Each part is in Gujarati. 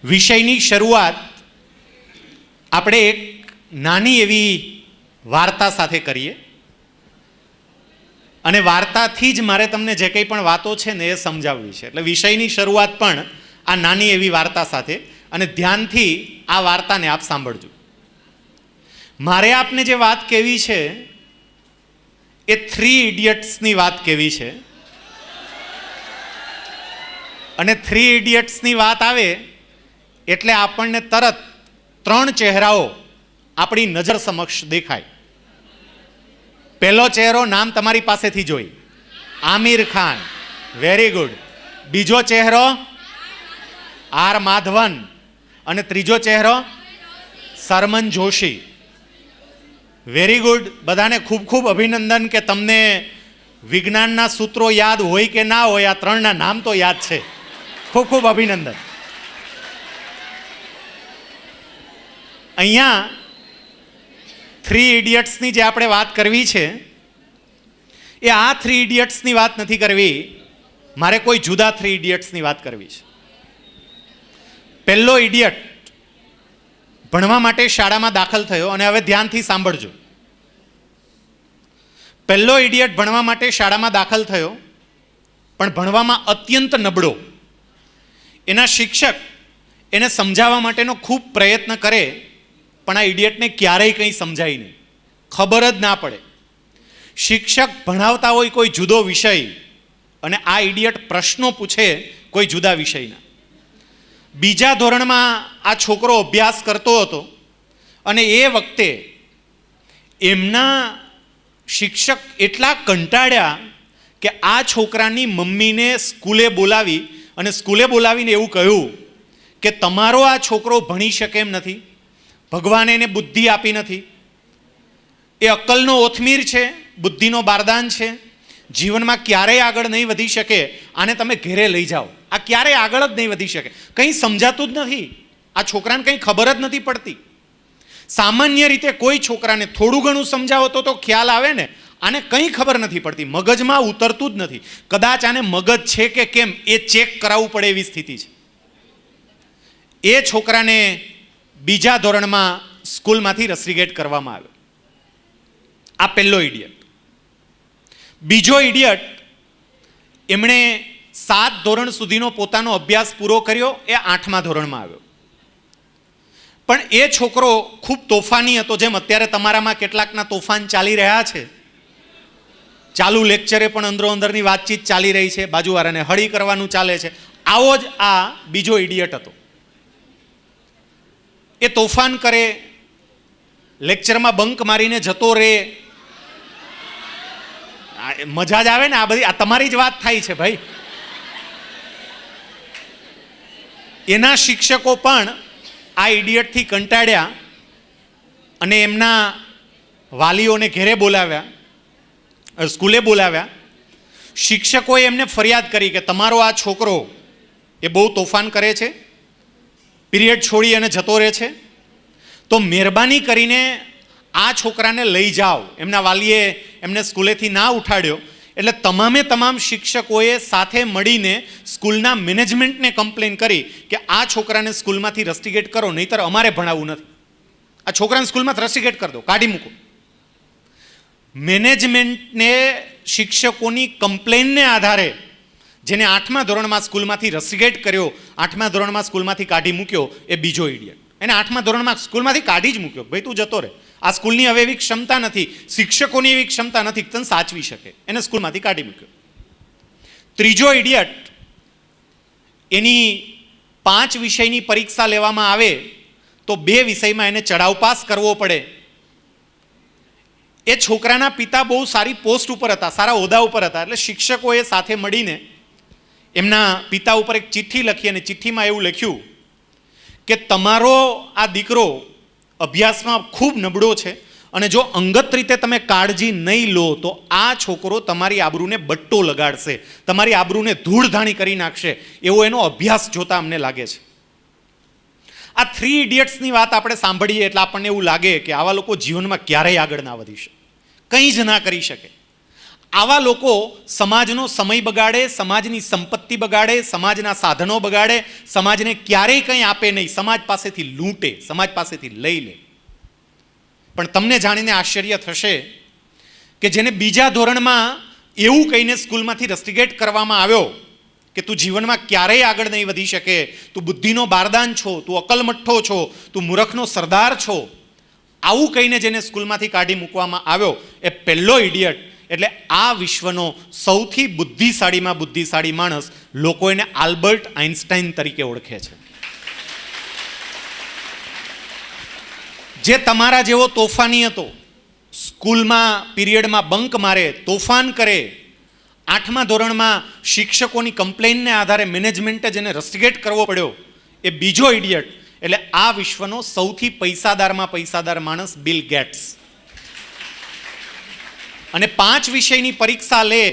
વિષયની શરૂઆત આપણે એક નાની એવી વાર્તા સાથે કરીએ અને વાર્તાથી જ મારે તમને જે કંઈ પણ વાતો છે ને એ સમજાવવી છે. એટલે વિષયની શરૂઆત પણ આ નાની એવી વાર્તા સાથે, અને ધ્યાનથી આ વાર્તાને આપ સાંભળજો. મારે આપને જે વાત કહેવી છે એ 3 ઇડિયટ્સની વાત કહેવી છે. અને 3 ઇડિયટ્સની વાત આવે એટલે આપણને તરત 3 ચહેરાઓ આપણી નજર સમક્ષ દેખાય. પહેલો ચહેરો નામ તમારી પાસેથી જોઈ, આમિર ખાન, વેરી ગુડ. બીજો ચહેરો આર માધવન, અને ત્રીજો ચહેરો સરમન જોશી. Very good. બધાને ખૂબ ખૂબ અભિનંદન કે તમને વિજ્ઞાનના સૂત્રો યાદ હોય કે ના હોય, આ 3ના નામ તો યાદ છે. ખૂબ ખૂબ અભિનંદન. અહીંયા 3 ઇડિયટ્સની જે આપણે વાત કરવી છે એ આ 3 ઇડિયટ્સની વાત નથી કરવી, મારે કોઈ જુદા 3 ઇડિયટ્સની વાત કરવી છે. પહેલો ઇડિયટ ભણવા માટે શાળામાં દાખલ થયો, અને હવે ધ્યાનથી સાંભળજો. પહેલો ઇડિયટ ભણવા માટે શાળામાં દાખલ થયો, પણ ભણવામાં અત્યંત નબળો. એના શિક્ષક એને સમજાવવા માટેનો ખૂબ પ્રયત્ન કરે, પણ આ ઇડિયટને ક્યારેય કંઈ સમજાય નહીં, ખબર જ ના પડે. શિક્ષક ભણાવતા હોય કોઈ જુદો વિષય અને આ ઇડિયટ પ્રશ્નો પૂછે કોઈ જુદા વિષયના. બીજા ધોરણમાં આ છોકરો અભ્યાસ કરતો હતો, અને એ વખતે એમના શિક્ષક એટલા કંટાળ્યા કે આ છોકરાની મમ્મીને સ્કૂલે બોલાવી, અને સ્કૂલે બોલાવીને એવું કહ્યું કે તમારો આ છોકરો ભણી શકે એમ નથી, ભગવાને એને બુદ્ધિ આપી નથી, એ અક્કલનો ઓથમીર છે, બુદ્ધિનો બારદાન છે, જીવનમાં ક્યારેય આગળ નહીં વધી શકે, આને તમે ઘેરે લઈ જાઓ. આ ક્યારેય આગળ જ નહીં વધી શકે, કંઈ સમજાતું જ નથી, આ છોકરાને કંઈ ખબર જ નથી પડતી. સામાન્ય રીતે કોઈ છોકરાને થોડું ઘણું સમજાવો તો ખ્યાલ આવે ને, આને કંઈ ખબર નથી પડતી, મગજમાં ઉતરતું જ નથી. કદાચ આને મગજ છે કે કેમ એ ચેક કરાવવું પડે એવી સ્થિતિ છે. એ છોકરાને બીજા ધોરણમાં સ્કૂલમાંથી રસ્ટિકેટ કરવામાં આવ્યો. આ પહેલો ઇડિયટ. બીજો ઇડિયટ, એમણે 7 ધોરણ સુધીનો પોતાનો અભ્યાસ પૂરો કર્યો, એ 8મા ધોરણમાં આવ્યો. પણ એ છોકરો ખૂબ તોફાની હતો, જેમ અત્યારે તમારામાં કેટલાકના તોફાન ચાલી રહ્યા છે. ચાલુ લેક્ચરે પણ અંદરો અંદરની વાતચીત ચાલી રહી છે, બાજુવાળાને હળી કરવાનું ચાલે છે. આવો જ આ બીજો ઇડિયટ હતો. એ તોફાન કરે, લેક્ચરમાં બંક મારીને જતો રહે. મજા જ આવે ને, આ બધી આ તમારી જ વાત થાય છે ભાઈ. એના શિક્ષકો પણ આ ઇડિયટથી કંટાળ્યા અને એમના વાલીઓને ઘેરે બોલાવ્યા, સ્કૂલે બોલાવ્યા. શિક્ષકોએ એમને ફરિયાદ કરી કે તમારો આ છોકરો એ બહુ તોફાન કરે છે, પીરિયડ છોડી અને જતો રહે છે, તો મહેરબાની કરીને આ છોકરાને લઈ જાઓ. એમના વાલીએ એમને સ્કૂલેથી ના ઉઠાડ્યો, એટલે તમામ શિક્ષકોએ સાથે મળીને સ્કૂલના મેનેજમેન્ટને કમ્પ્લેન કરી કે આ છોકરાને સ્કૂલમાંથી રસ્ટિકેટ કરો, નહીંતર અમારે ભણાવવું નથી. આ છોકરાને સ્કૂલમાંથી રસ્ટિકેટ કરી દો, કાઢી મૂકો. મેનેજમેન્ટને શિક્ષકોની કમ્પ્લેનને આધારે જેને 8મા ધોરણમાં સ્કૂલમાંથી રસ્ટિકેટ કર્યો, 8મા ધોરણમાં સ્કૂલમાંથી કાઢી મૂક્યો, એ બીજો ઇડિયટ. એને 8મા ધોરણમાં સ્કૂલમાંથી કાઢી જ મૂક્યો, ભાઈ તું જતો રહે, આ સ્કૂલની હવે એવી ક્ષમતા નથી, શિક્ષકોની એવી ક્ષમતા નથી કે તને સાચવી શકે, એને સ્કૂલમાંથી કાઢી મૂક્યો. ત્રીજો ઇડિયટ, એની 5 વિષયની પરીક્ષા લેવામાં આવે તો 2 વિષયમાં એને ચડાવ પાસ કરવો પડે. એ છોકરાના પિતા બહુ સારી પોસ્ટ ઉપર હતા, સારા હોદ્દા ઉપર હતા, એટલે શિક્ષકોએ સાથે મળીને એમના પિતા ઉપર એક ચિઠ્ઠી લખી, અને ચિઠ્ઠીમાં એવું લખ્યું કે તમારો આ દીકરો અભ્યાસમાં ખૂબ નબળો છે, અને જો અંગત રીતે તમે કાળજી નહીં લો તો આ છોકરો તમારી આબરૂને બટ્ટો લગાડશે, તમારી આબરૂને ધૂળધાણી કરી નાખશે, એવો એનો અભ્યાસ જોતા અમને લાગે છે. આ 3 ઇડિયટ્સની વાત આપણે સાંભળીએ એટલે આપણને એવું લાગે કે આવા લોકો જીવનમાં ક્યારેય આગળ ના વધી શકે, કંઈ જ ના કરી શકે. આવા લોકો સમાજનો સમય બગાડે, સમાજની સંપત્તિ બગાડે, સમાજના સાધનો બગાડે, સમાજને ક્યારેય કંઈ આપે નહીં, સમાજ પાસેથી લૂંટે, સમાજ પાસેથી લઈ લે. પણ તમને જાણીને આશ્ચર્ય થશે કે જેને બીજા ધોરણમાં એવું કહીને સ્કૂલમાંથી રસ્ટિકેટ કરવામાં આવ્યો કે તું જીવનમાં ક્યારેય આગળ નહીં વધી શકે, તું બુદ્ધિનો બારદાન છો, તું અકલમઠ્ઠો છો, તું મૂર્ખનો સરદાર છો, આવું કહીને જેને સ્કૂલમાંથી કાઢી મૂકવામાં આવ્યો એ પહેલો ઇડિયટ, એટલે આ વિશ્વનો સૌથી બુદ્ધિશાળીમાં બુદ્ધિશાળી માણસ લોકો એને આલ્બર્ટ આઇન્સ્ટાઈન તરીકે ઓળખે છે. જે તમારા જેવો તોફાની હતો, સ્કૂલમાં પિરિયડમાં બંક મારે, તોફાન કરે, 8મા ધોરણમાં શિક્ષકોની કમ્પ્લેનને આધારે મેનેજમેન્ટે જેને રસ્ટિકેટ કરવો પડ્યો, એ બીજો ઇડિયટ, એટલે આ વિશ્વનો સૌથી પૈસાદારમાં પૈસાદાર માણસ બિલ ગેટ્સ. અને 5 વિષયની પરીક્ષા લે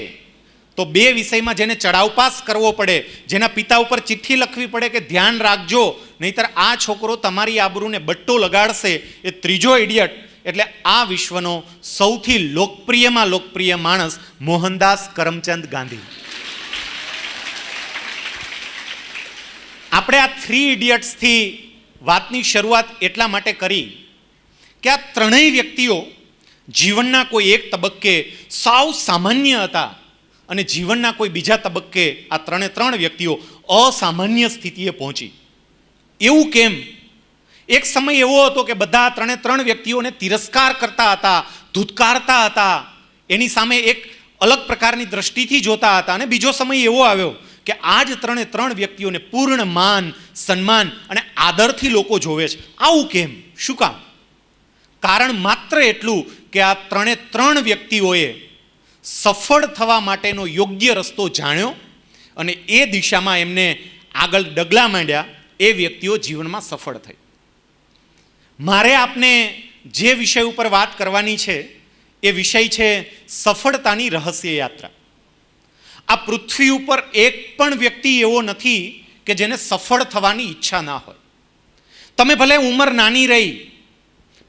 તો 2 વિષયમાં જેને ચડાવ પાસ કરવો પડે, જેના પિતા ઉપર ચિઠ્ઠી લખવી પડે કે ધ્યાન રાખજો નહીતર આ છોકરો તમારી આબરૂને બટ્ટો લગાડશે, એ ત્રીજો ઇડિયટ, એટલે આ વિશ્વનો સૌથી લોકપ્રિયમાં લોકપ્રિય માણસ મોહનદાસ કરમચંદ ગાંધી. આપણે આ 3 ઇડિયટ્સથી વાતની શરૂઆત એટલા માટે કરી કે આ ત્રણેય વ્યક્તિઓ જીવનના કોઈ એક તબક્કે સાવ સામાન્ય હતા અને જીવનના કોઈ બીજા તબક્કે આ 3 વ્યક્તિઓ અસામાન્ય સ્થિતિએ પહોંચી. એવું કેમ? એક સમય એવો હતો કે બધા 3 વ્યક્તિઓને તિરસ્કાર કરતા હતા, ધૂતકારતા હતા, એની સામે એક અલગ પ્રકારની દ્રષ્ટિથી જોતા હતા. અને બીજો સમય એવો આવ્યો કે આ જ 3 વ્યક્તિઓને પૂર્ણ માન, સન્માન અને આદરથી લોકો જોવે છે. આવું કેમ? શું કામ? કારણ માત્ર એટલું કે આ 3 વ્યક્તિઓએ સફળ થવા માટેનો યોગ્ય રસ્તો જાણ્યો અને એ દિશામાં એમને આગળ ડગલા માંડ્યા, એ વ્યક્તિઓ જીવનમાં સફળ થઈ. મારે આપને જે વિષય ઉપર વાત કરવાની છે એ વિષય છે સફળતાની રહસ્ય યાત્રા. આ પૃથ્વી ઉપર એક પણ વ્યક્તિ એવો નથી કે જેને સફળ થવાની ઈચ્છા ના હોય. તમે ભલે ઉંમર નાની રહી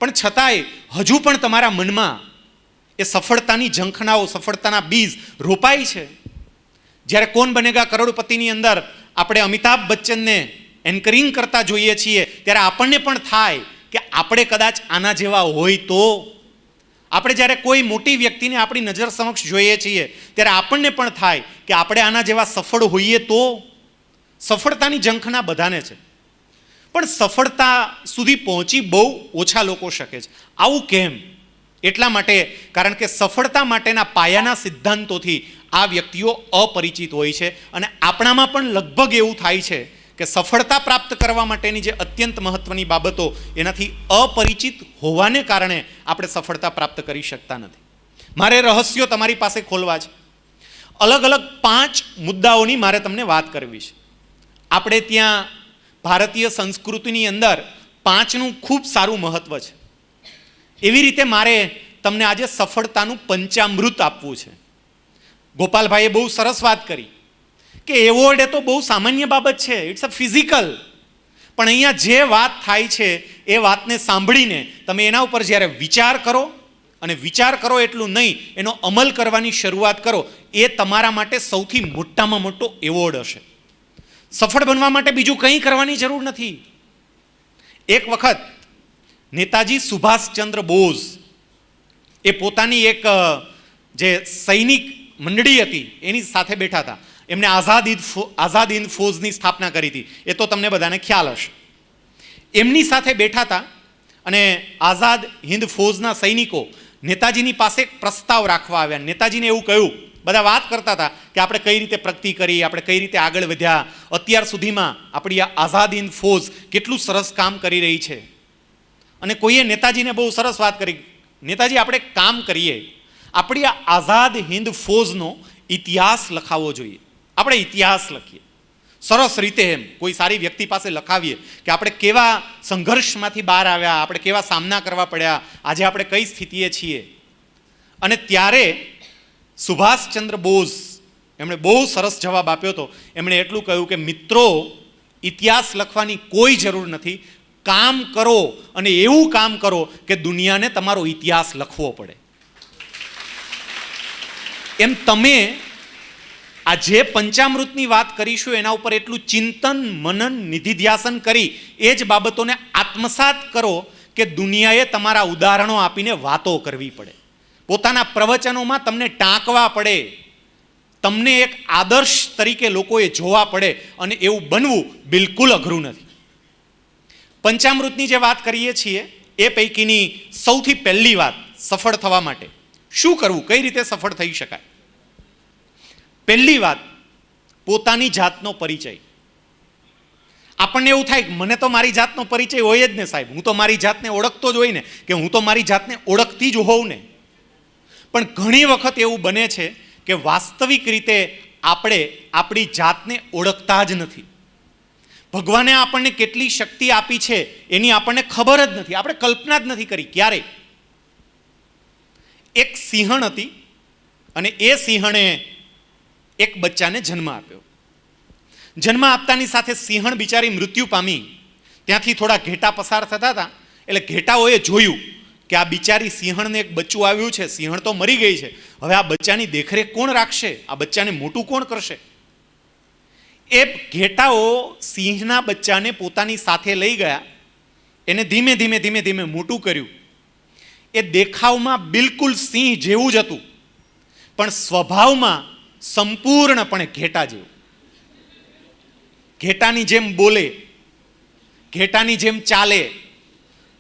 પણ છતાંય હજુ પણ તમારા મનમાં એ સફળતાની ઝંખનાઓ, સફળતાના બીજ રોપાય છે. જ્યારે કોણ બનેગા કરોડપતિની અંદર આપણે અમિતાભ બચ્ચનને એન્કરિંગ કરતા જોઈએ છીએ ત્યારે આપણને પણ થાય કે આપણે કદાચ આના જેવા હોય તો. આપણે જ્યારે કોઈ મોટી વ્યક્તિને આપણી નજર સમક્ષ જોઈએ છીએ ત્યારે આપણને પણ થાય કે આપણે આના જેવા સફળ હોઈએ તો. સફળતાની ઝંખના બધાને છે પણ સફળતા સુધી પહોંચી બહુ ઓછા લોકો શકે છે. આવું કેમ? એટલા માટે કારણ કે સફળતા માટેના પાયાના સિદ્ધાંતોથી આ વ્યક્તિઓ અપરિચિત હોય છે. અને આપણામાં પણ લગભગ એવું થાય છે કે સફળતા પ્રાપ્ત કરવા માટેની જે અત્યંત મહત્વની બાબતો એનાથી અપરિચિત હોવાને કારણે આપણે સફળતા પ્રાપ્ત કરી શકતા નથી. મારે રહસ્યો તમારી પાસે ખોલવા છે. અલગ અલગ 5 મુદ્દાઓની મારે તમને વાત કરવી છે. આપણે ત્યાં ભારતીય સંસ્કૃતિની અંદર 5નું ખૂબ સારું મહત્વ છે. એવી રીતે મારે તમને આજે સફળતાનું પંચામૃત આપવું છે. ગોપાલભાઈએ બહુ સરસ વાત કરી કે એવોર્ડ એ તો બહુ સામાન્ય બાબત છે, ઇટ્સ અ ફિઝિકલ. પણ અહીંયા જે વાત થાય છે એ વાતને સાંભળીને તમે એના ઉપર જ્યારે વિચાર કરો, અને વિચાર કરો એટલું નહીં, એનો અમલ કરવાની શરૂઆત કરો, એ તમારા માટે સૌથી મોટામાં મોટો એવોર્ડ હશે. સફળ બનવા માટે બીજું કંઈ કરવાની જરૂર નથી. એક વખત નેતાજી સુભાષચંદ્ર બોઝ એ પોતાની એક જે સૈનિક મંડળી હતી એની સાથે બેઠા હતા. એમણે આઝાદ હિન્દ ફૌજની સ્થાપના કરી હતી, એ તો તમને બધાને ખ્યાલ હશે. એમની સાથે બેઠા હતા અને આઝાદ હિન્દ ફૌજના સૈનિકો નેતાજીની પાસે એક પ્રસ્તાવ રાખવા આવ્યા. નેતાજીને એવું કહ્યું, બધા વાત કરતા હતા કે આપણે કઈ રીતે પ્રગતિ કરી, આપણે કઈ રીતે આગળ વધ્યા, અત્યાર સુધીમાં આપણી આ આઝાદ હિન્દ ફૌજ કેટલું સરસ કામ કરી રહી છે. અને કોઈએ નેતાજીને બહુ સરસ વાત કરી, નેતાજી આપણે કામ કરીએ, આપણી આ આઝાદ હિન્દ ફૌજનો ઇતિહાસ લખાવવો જોઈએ. આપણે ઇતિહાસ લખીએ સરસ રીતે, એમ કોઈ સારી વ્યક્તિ પાસે લખાવીએ કે આપણે કેવા સંઘર્ષમાંથી બહાર આવ્યા, આપણે કેવા સામના કરવા પડ્યા, આજે આપણે કઈ સ્થિતિએ છીએ. અને ત્યારે સુભાષચંદ્ર બોઝ એમણે બહુ સરસ જવાબ આપ્યો હતો. એમણે એટલું કહ્યું કે મિત્રો, ઇતિહાસ લખવાની કોઈ જરૂર નથી, કામ કરો અને એવું કામ કરો કે દુનિયાને તમારો ઇતિહાસ લખવો પડે. એમ તમે આ જે પંચામૃતની વાત કરીશું એના ઉપર એટલું ચિંતન, મનન, નિધિધ્યાસન કરી એ જ બાબતોને આત્મસાત કરો કે દુનિયાએ તમારા ઉદાહરણો આપીને વાતો કરવી પડે, પોતાના પ્રવચનોમાં તમને ટાંકવા પડે, તમને એક આદર્શ તરીકે લોકોએ જોવા પડે, અને એવું બનવું બિલકુલ અઘરું નથી. પંચામૃતની જે વાત કરીએ છીએ એ પૈકીની સૌથી પહેલી વાત સફળ થવા માટે શું કરવું, કઈ રીતે સફળ થઈ શકાય. પહેલી વાત, પોતાની જાતનો પરિચય. આપણને એવું થાય કે મને તો મારી જાતનો પરિચય હોય જ ને સાહેબ, હું તો મારી જાતને ઓળખતો જ હોય ને, કે હું તો મારી જાતને ઓળખતી જ હોઉં ને. પણ ઘણી વખત એવું બને છે કે વાસ્તવિક રીતે આપણે આપણી જાતને ઓળખતા જ નથી. ભગવાને આપણને કેટલી શક્તિ આપી છે એની આપણને ખબર જ નથી, આપણે કલ્પના જ નથી કરી ક્યારેય. એક સિંહણ હતી અને એ સિંહણે એક બચ્ચાને જન્મ આપ્યો. જન્મ આપતાની સાથે સિંહણ બિચારી મૃત્યુ પામી. ત્યાંથી થોડા ઘેટા પસાર થતા હતા એટલે ઘેટાઓએ જોયું કે આ બિચારી સિંહણને એક બચ્ચું આવ્યું છે, સિંહણ તો મરી ગઈ છે, હવે આ બચ્ચાની દેખરેખ કોણ રાખશે, આ બચ્ચાને મોટું કોણ કરશે. એ ઘેટાઓ સિંહના બચ્ચાને પોતાની સાથે લઈ ગયા, એને ધીમે ધીમે ધીમે ધીમે મોટું કર્યું. એ દેખાવમાં બિલકુલ સિંહ જેવું જ હતું, પણ સ્વભાવમાં સંપૂર્ણપણે ઘેટા જેવું. ઘેટાની જેમ બોલે, ઘેટાની જેમ ચાલે,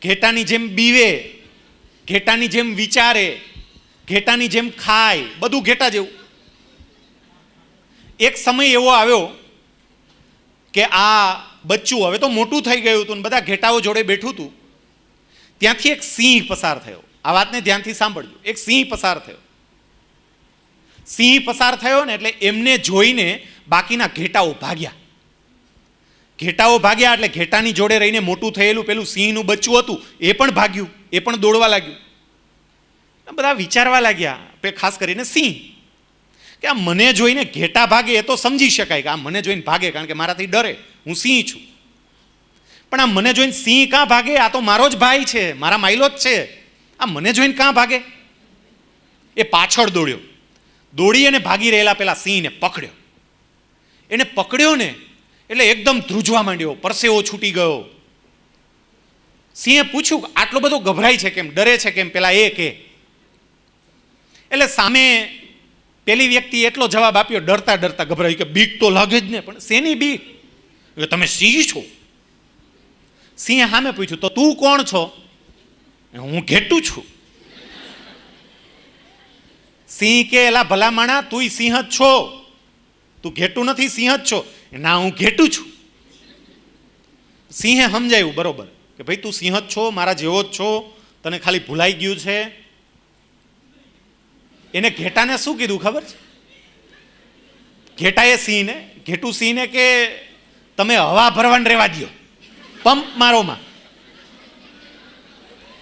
ઘેટાની જેમ બીવે, ઘેટાની જેમ વિચારે, ઘેટાની જેમ ખાય, બધું ઘેટા જેવું. એક સમય એવો આવ્યો કે આ બચ્ચું હવે તો મોટું થઈ ગયું હતું, બધા ઘેટાઓ જોડે બેઠું હતું. ત્યાંથી એક સિંહ પસાર થયો. આ વાતને ધ્યાનથી સાંભળજો. એક સિંહ પસાર થયો. સિંહ પસાર થયો ને એટલે એમને જોઈને બાકીના ઘેટાઓ ભાગ્યા. ઘેટાઓ ભાગ્યા એટલે ઘેટાની જોડે રહીને મોટું થયેલું પેલું સિંહનું બચ્ચું હતું એ પણ ભાગ્યું, એ પણ દોડવા લાગ્યું. બધા વિચારવા લાગ્યા, ખાસ કરીને સિંહ, કે આ મને જોઈને ઘેટા ભાગે એ તો સમજી શકાય કે આ મને જોઈને ભાગે કારણ કે મારાથી ડરે, હું સિંહ છું. પણ આ મને જોઈને સિંહ કાં ભાગે, આ તો મારો જ ભાઈ છે, મારા માયલો જ છે, આ મને જોઈને કાં ભાગે. એ પાછળ દોડ્યો, દોડી અને ભાગી રહેલા પેલા સિંહને પકડ્યો. એને પકડ્યો ને એટલે એકદમ ધ્રુજવા માંડ્યો, પરસેવો છૂટી ગયો. સિંહે પૂછ્યું આટલો બધો ગભરાય છે કેમ, ડરે છે કેમ, પેલા એ કે. એટલે સામે પેલી વ્યક્તિ એટલો જવાબ આપ્યો ડરતા ડરતા ગભરાયું કે બીક તો લાગે જ ને, પણ શેની બીક, તમે સિંહ છો. સિંહે સામે પૂછ્યું તો તું કોણ છો? હું ઘેટું છું. સિંહ કે એલા ભલા માણા, તું સિંહ જ છો, તું ઘેટું નથી, સિંહ જ છો. ના, હું ઘેટું છું. સિંહે સમજાયું બરોબર કે ભાઈ તું સિંહ જ છો, મારા જેવો જ છો, તને ખાલી ભૂલાઈ ગયું છે. એને ઘેટાને શું કીધું ખબર છે? ઘેટાએ સિંહને, ઘેટું સિંહને કે તમે હવા ભરવાને રહેવા દો, પંપ મારોમાં.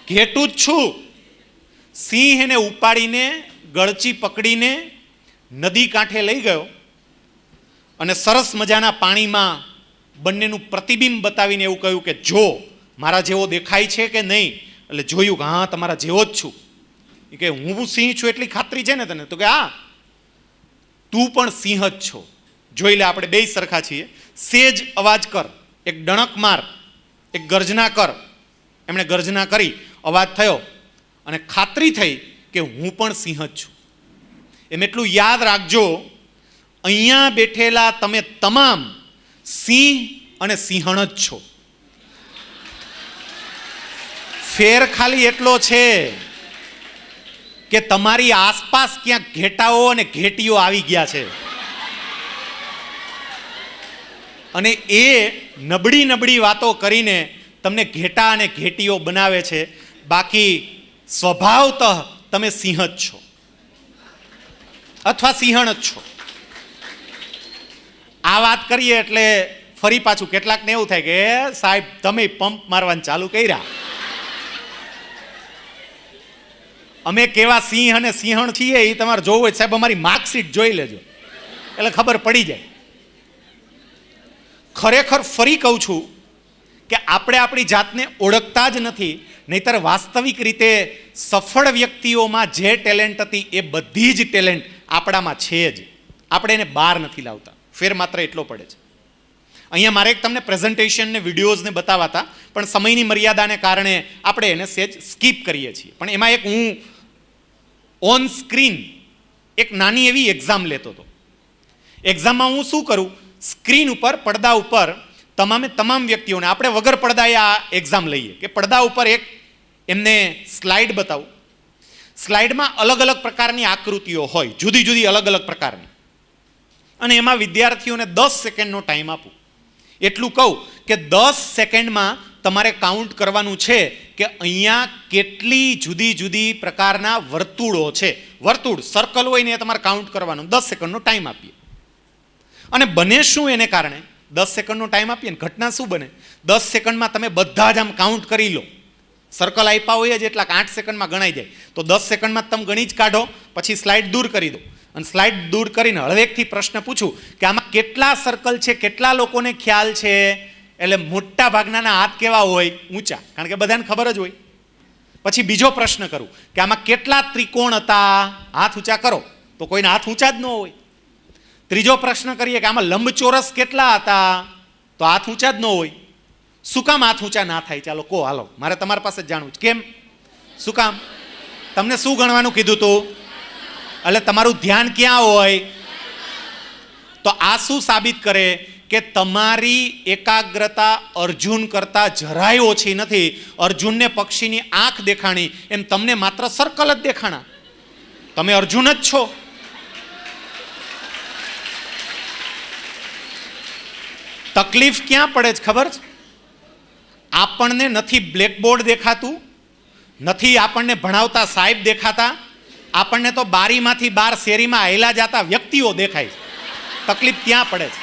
ઘેટું જ છું. સિંહ એને ઉપાડીને ગળચી પકડીને નદી કાંઠે લઈ ગયો અને સરસ મજાના પાણીમાં બંનેનું પ્રતિબિંબ બતાવીને એવું કહ્યું કે જો મારા જેવો દેખાય છે કે નહીં. એટલે જોયું કે હા તમારા જેવો જ છું. એ કે હું સિંહ છું એટલી ખાતરી છે ને તને? તો કે હા, તું પણ સિંહ જ છો. જોઈ લે, આપણે બે સરખા છીએ. સેજ અવાજ કર, એક ડણક માર, એક ગર્જના કર. એમણે ગર્જના કરી, અવાજ થયો અને ખાતરી થઈ કે હું પણ સિંહ જ છું. એમ એટલું યાદ રાખજો, અહીંયા બેઠેલા તમે તમામ સિંહ અને સિંહણ જ છો. ફેર ખાલી એટલો છે કે તમારી આસપાસ ક્યાંક ઘેટાઓ અને ઘેટીઓ આવી ગયા છે અને એ નબળી નબળી વાતો કરીને તમને ઘેટા અને ઘેટીઓ બનાવે છે. બાકી સ્વભાવતઃ તમે સિંહ જ છો અથવા સિંહણ જ છો. આ વાત કરીએ એટલે ફરી પાછું કેટલાકને એવું થાય કે સાહેબ તમે પંપ મારવાનું ચાલુ કર્યા, અમે કેવા સિંહ અને સિંહણ છીએ એ તમારે જોવું હોય સાહેબ અમારી માર્કશીટ જોઈ લેજો એટલે ખબર પડી જાય. ખરેખર ફરી કહું છું કે આપણે આપણી જાતને ઓળખતા જ નથી, નહીતર વાસ્તવિક રીતે સફળ વ્યક્તિઓમાં જે ટેલેન્ટ હતી એ બધી જ ટેલેન્ટ આપણામાં છે જ, આપણે એને બહાર નથી લાવતા. ફેર માત્ર એટલો પડે છે. અહીંયા મારે એક તમને પ્રેઝન્ટેશન ને વિડીયોઝને બતાવતા, પણ સમયની મર્યાદાને કારણે આપણે એને સેજ સ્કીપ કરીએ છીએ. પણ એમાં એક હું ઓન સ્ક્રીન એક નાની એવી એક્ઝામ લેતો હતો. એક્ઝામમાં હું શું કરું, સ્ક્રીન ઉપર પડદા ઉપર તમામ વ્યક્તિઓને આપણે વગર પડદાએ આ એક્ઝામ લઈએ કે પડદા ઉપર એક એમને સ્લાઇડ બતાવું. સ્લાઇડમાં અલગ અલગ પ્રકારની આકૃતિઓ હોય, જુદી જુદી અલગ અલગ પ્રકારની, અને એમાં વિદ્યાર્થીઓને 10 સેકન્ડનો ટાઈમ આપું. એટલું કહું કે 10 સેકન્ડમાં તમારે કાઉન્ટ કરવાનું છે કે અહીંયા કેટલી જુદી જુદી પ્રકારના વર્તુળો છે. વર્તુળ સર્કલ હોય ને એ તમારે કાઉન્ટ કરવાનું. 10 સેકન્ડનો ટાઈમ આપીએ. અને બને શું એને કારણે 10 સેકન્ડનો ટાઈમ આપીએ ને ઘટના શું બને, 10 સેકન્ડમાં તમે બધા જ આમ કાઉન્ટ કરી લો. સર્કલ આપ્યા હોય જ એટલા 8 સેકન્ડમાં ગણાઈ જાય, તો 10 સેકન્ડમાં તમે ગણી જ કાઢો. પછી સ્લાઇડ દૂર કરી દો, અને સ્લાઇડ દૂર કરીને હળવેકથી પ્રશ્ન પૂછું કે આમાં કેટલા સર્કલ છે, કેટલા લોકોને ખ્યાલ છે. એટલે મોટા ભાગના હાથ કેવા હોય, ઊંચા, કારણ કે બધાને ખબર જ હોય. પછી બીજો પ્રશ્ન કરું કે આમાં કેટલા ત્રિકોણ હતા, હાથ ઊંચા કરો, તો કોઈના હાથ ઊંચા જ ન હોય. ત્રીજો પ્રશ્ન કરીએ કે આમાં લંબચોરસ કેટલા હતા, તો હાથ ઊંચા જ ન હોય. શું કામ હાથ ઊંચા ના થાય, ચાલો કહો, હાલો, મારે તમારી પાસે જ જાણવું છે. કેમ, શું કામ? તમને શું ગણવાનું કીધું હતું? એટલે તમારું ધ્યાન ક્યાં હોય? તો આ શું સાબિત કરે કે તમારી એકાગ્રતા અર્જુન કરતા જરાય ઓછી નથી. અર્જુનને પક્ષીની આંખ દેખાણી, એમ તમને માત્ર સર્કલ જ દેખાણા. તમે અર્જુન જ છો. તકલીફ ક્યાં પડે છે ખબર છે? આપણને નથી બ્લેકબોર્ડ દેખાતું, નથી આપણને ભણાવતા સાહેબ દેખાતા, આપણને તો બારીમાંથી બહાર શેરીમાં હાયલા જતા વ્યક્તિઓ દેખાય છે. તકલીફ ત્યાં પડે છે.